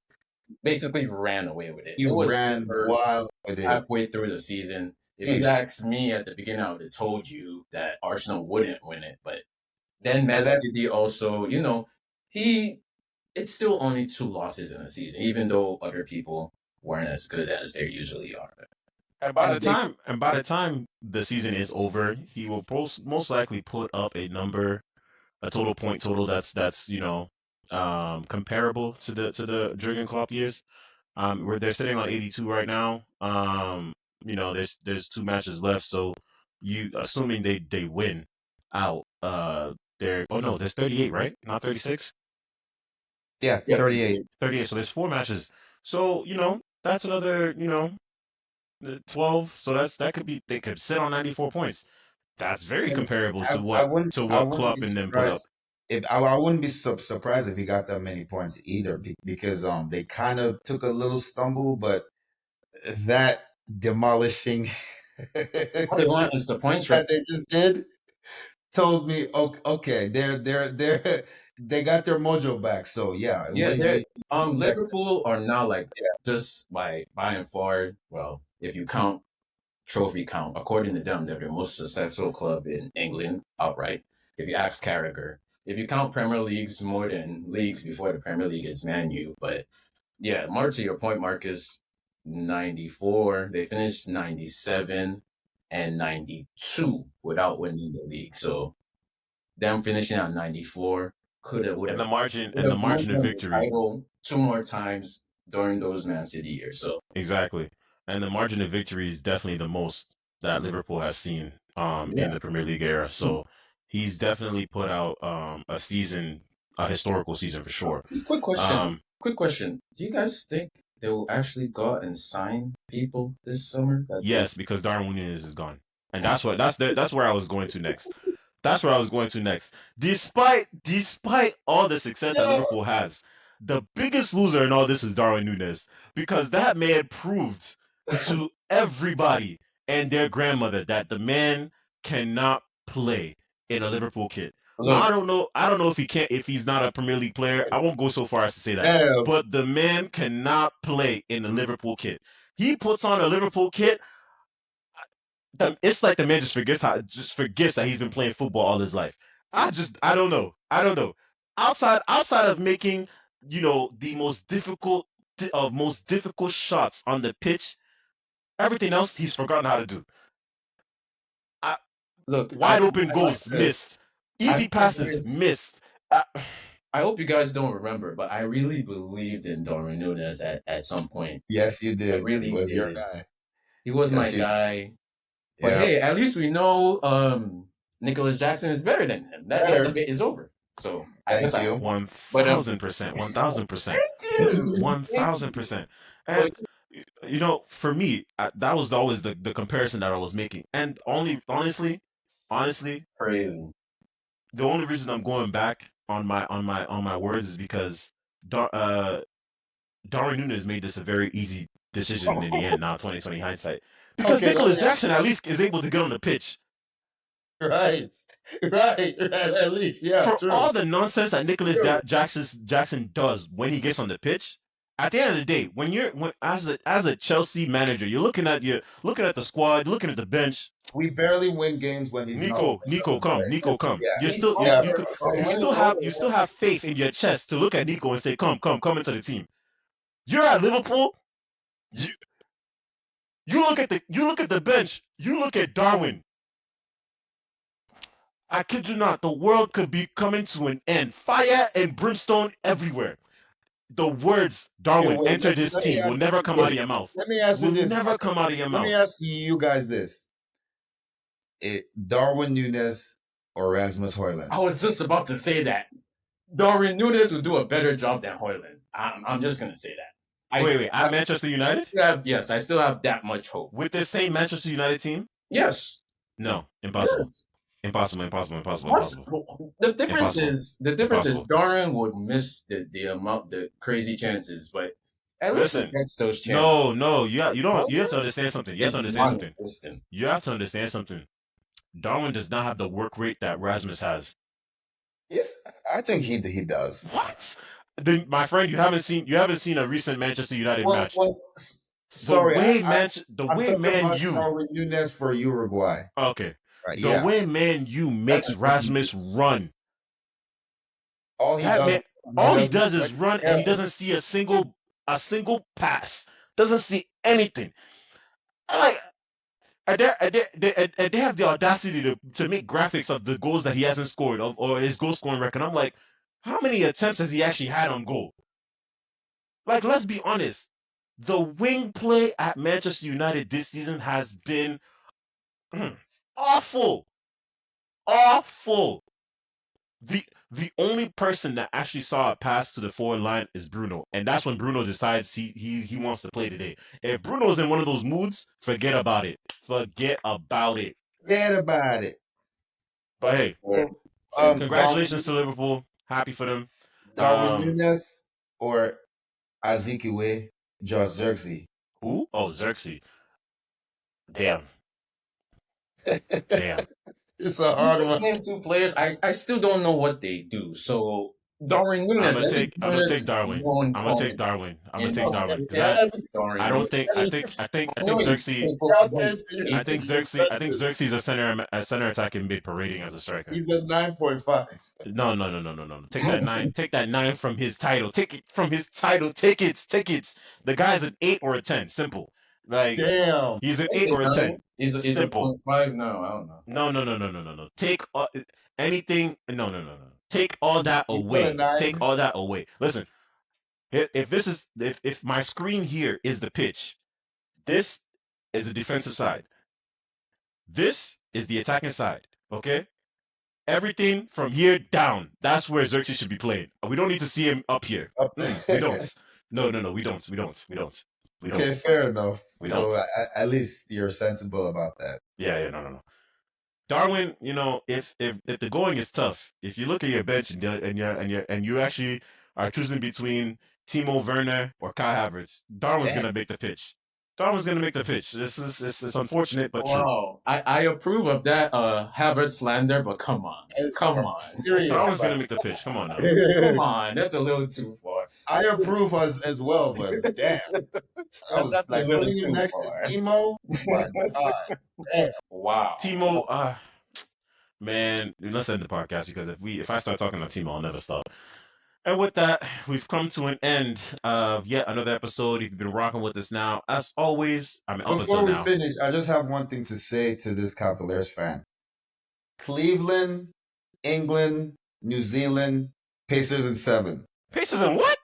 basically ran away with it. It You was ran over wild with it. halfway through the season. If you Jeez. asked me at the beginning, I would have told you that Arsenal wouldn't win it. But then And Man then City also, he it's still only 2 losses in a season, even though other people weren't as good as they usually are. And And they by the time the season is over, he will most likely put up a number, a total point total that's comparable to the Jurgen Klopp years. Where they're sitting on 82 right now. There's two matches left, so you assuming they win out. They're oh no, there's 38, right? Not 36. yeah, Yeah, 38. 38. So there's four matches. So that's another 12. So that could be they could sit on 94 points. That's very comparable to I what wouldn't to I what wouldn't Klopp be and them put up. surprised if I wouldn't be surprised if he got that many points either because they kind of took a little stumble, but that demolishing all they that want is the points right. they just did told me okay, they got their mojo back. So yeah, Yeah, they're we expect Liverpool are now like yeah. just by and far. Well, if you count trophy count, according to them, they're the most successful club in England outright. If you ask Carragher, if you count Premier Leagues more than leagues before the Premier League, it's Man U. But yeah, more to your point, Marcus, 94. They finished 97 and 92 without winning the league. So them finishing at 94 could have would And have the margin would and the have won margin of them the victory. title two more times during those Man City years. So Exactly. And the margin of victory is definitely the most that Liverpool has seen in yeah. the Premier League era. So he's definitely put out a historical season for sure. Quick question. Um, Quick question. Do you guys think they will actually go out and sign people this summer that they yes, because Darwin Nunez is gone. And that's where I was going to next. That's where I was going to next. Despite all the success that Yeah. Liverpool has, the biggest loser in all this is Darwin Nunez because that man proved to everybody and their grandmother that the man cannot play in a Liverpool kit. look? I don't know if he can't if he's not a Premier League player. I won't go so far as to say that. Yeah, But the man cannot play in a Liverpool kit. He puts on a Liverpool kit, it's like the man just forgets that he's been playing football all his life. I don't know. I don't know. Outside of making the most difficult shots on the pitch, everything else he's forgotten how to do. I, Look, Wide open I like goals this. missed, I easy hope you passes guys, missed. Uh, I hope you guys don't remember, but I really believed in Darwin Nunes at some point. Yes, you I did. He really was your did. guy. He was my Yes, you. guy. But Yeah, hey, at least we know Nicholas Jackson is better than him. That better. debate is over. So I guess Thank I you. hope. One But thousand percent, 1,000%, thank you, one thank thousand you. percent. But And for me, that was always the comparison that I was making. And honestly, crazy. the only reason I'm going back on my words is because Dar- uh, Darwin Nunes made this a very easy decision in the end. Now 2020 hindsight, because Okay, let me Nicholas ask Jackson at least is able to get on the pitch. you. Right, right. At least, yeah, For true, all the nonsense that Nicholas true. Jackson does when he gets on the pitch, at the end of the day, when as a Chelsea manager, you're looking at the squad, looking at the bench. We barely win games when he's not Nico, when he Nico, doesn't come, play. Nico, come. Yeah, You're We still spoke yeah. on winning more than you still once. have faith in your chest to look at Nico and say, come into the team. You're at Liverpool. You you look at the bench. You look at Darwin. I kid you not, the world could be coming to an end. Fire and brimstone everywhere. The words Okay, Darwin wait. entered this Let me team will ask. never come out of Wait. your mouth. Let me ask you Will this, never Marcus. come out of your Let me mouth. ask you guys this: Darwin Nunes or Rasmus Højlund? I was just about to say that Darwin Nunes would do a better job than Hoyland. I'm just gonna say that. I Wait, at Manchester United? still have yes, I still have that much hope. With this same Manchester United team? Yes, No, impossible. yes. Impossible, impossible, impossible, What's impossible. Impossible. the difference is Impossible. Darwin would miss the crazy chances, but at least he Listen, gets those chances. no, you have to Hoyland understand something. You have to is understand something. non-existent. You have to understand something. Darwin does not have the work rate that Rasmus has. Yes, I think he does. What? Then, my friend, you haven't seen a recent Manchester United match. Well, The sorry, way I'm talking Man about U. Darwin Nunes for Uruguay. Okay. Right? The Yeah, way Man U That's a makes different. Rasmus run. all he That does man, he all he doesn't does is like run and he careless. doesn't see a single pass doesn't see anything. Like, and they have the audacity to make graphics of the goals that he hasn't scored or his goal scoring record. I'm like, how many attempts has he actually had on goal? Like, let's be honest. The wing play at Manchester United this season has been awful. Awful. The only person that actually saw a pass to the forward line is Bruno, and that's when Bruno decides he wants to play today. If Bruno's in one of those moods, forget about it. Forget about it. Forget about it. But hey, So, congratulations to Liverpool. Happy for them. Darwin Nunes or Azikiwe Josh Xerxes. Who? Oh, Xerxes. Damn. Damn. It's a You hard just one. named two players. I still don't know what they do. So Darwin Nunes, I'm gonna take Darwin. I'm gonna take Darwin. I'm gonna take Darwin because I don't think I think Xerxes I think Xerxes a center attacking mid parading as a striker. He's a 9.5. No. Take that nine from his title. Take it from his title. Tickets. The guy's an 8 or a 10. Simple. Like, Damn. he's an 8 or a 10. Is it Simple. 0.5? No, I don't know. No. Take anything. No. Take all that He's got a away. 9. Take all that away. Listen, if my screen here is the pitch, this is the defensive side. This is the attacking side. Okay? Everything from here down, that's where Xerxes should be playing. We don't need to see him up here. We don't. No, we don't. Okay, fair enough. We So don't. at least you're sensible about that. Yeah, no. Darwin, if the going is tough, if you look at your bench and you actually are choosing between Timo Werner or Kai Havertz, Darwin's gonna make the pitch. Darwin's gonna make the pitch. This is it's unfortunate but true. Wow, I approve of that Havertz slander, but come on. Serious. Darwin's gonna make the pitch. Come on now. Come on, that's a little too far. I approve as well, but damn. I was That's a like little putting him too next far. to Timo. My God. Damn. Wow. Timo, man, let's end the podcast because if I start talking about Timo, I'll never stop. And with that, we've come to an end of yet another episode. If you've been rocking with us now, as always, up Before until we now. finish, I just have one thing to say to this Cavaliers fan. Cleveland, England, New Zealand, Pacers in 7. Pacers in what?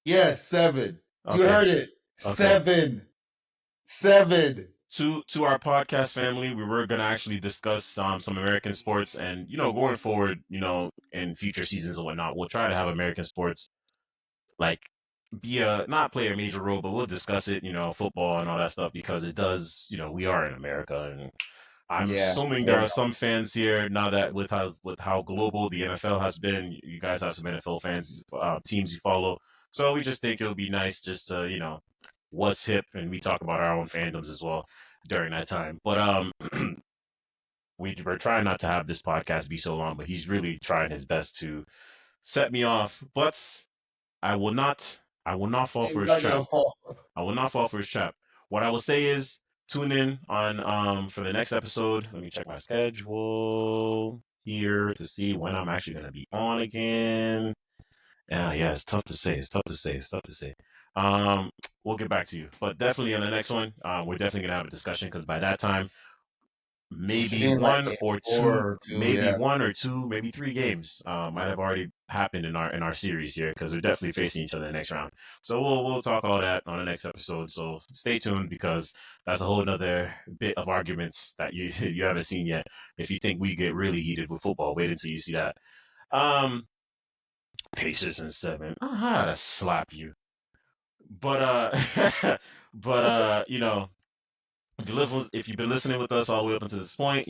Yes, 7. Okay. You heard it. Okay. 7. To our podcast family, we were gonna actually discuss some American sports, and going forward, in future seasons and whatnot, we'll try to have American sports like not play a major role, but we'll discuss it, football and all that stuff because it does, we are in America, and I'm assuming there are some fans here now that with how global the NFL has been, you guys have some NFL fans, teams you follow, so we just think it would be nice just to what's hip, and we talk about our own fandoms as well during that time. But we're trying not to have this podcast be so long, but he's really trying his best to set me off. But I will not fall for his trap. I will not fall for his trap. What I will say is tune in on for the next episode. Let me check my schedule here to see when I'm actually gonna be on again. Yeah, it's tough to say. We'll get back to you, but definitely on the next one, we're definitely gonna have a discussion because by that time, maybe one or two, maybe 3 games might have already happened in our series here because we're definitely facing each other the next round. So we'll talk all that on the next episode. So stay tuned because that's a whole another bit of arguments that you you haven't seen yet. If you think we get really heated with football, wait until you see that. Pacers in 7. I had to slap you. But if you've been listening with us all the way up until this point,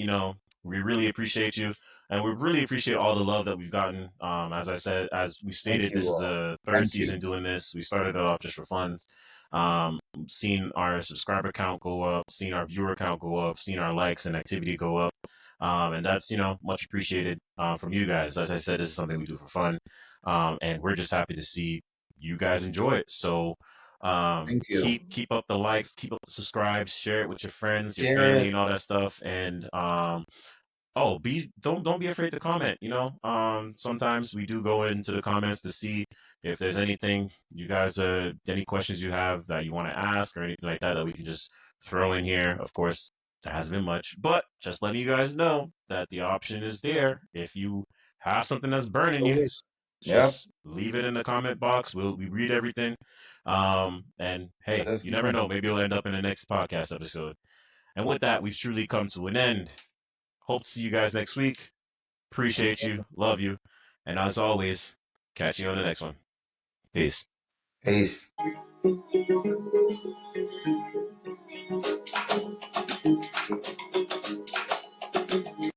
we really appreciate you, and we really appreciate all the love that we've gotten. As we stated, this is the 3rd season doing this. We started it off just for fun. Seeing our subscriber count go up, seeing our viewer count go up, seeing our likes and activity go up. And that's, much appreciated from you guys. As I said, this is something we do for fun. And we're just happy to see you guys enjoy it. So Thank you. keep up the likes, keep up the subscribes, share it with your friends, your family, and all that stuff. And Oh, don't be afraid to comment. Sometimes we do go into the comments to see if there's anything you guys any questions you have that you want to ask or anything like that we can just throw in here. Of course, there hasn't been much, but just letting you guys know that the option is there. If you have something that's burning you, Always. Yep. just leave it in the comment box. We read everything. And Let hey, us you never know. know. Maybe you'll end up in the next podcast episode. And with that, we've truly come to an end. Hope to see you guys next week. Appreciate you. Love you. And as always, catch you on the next one. Peace. Peace.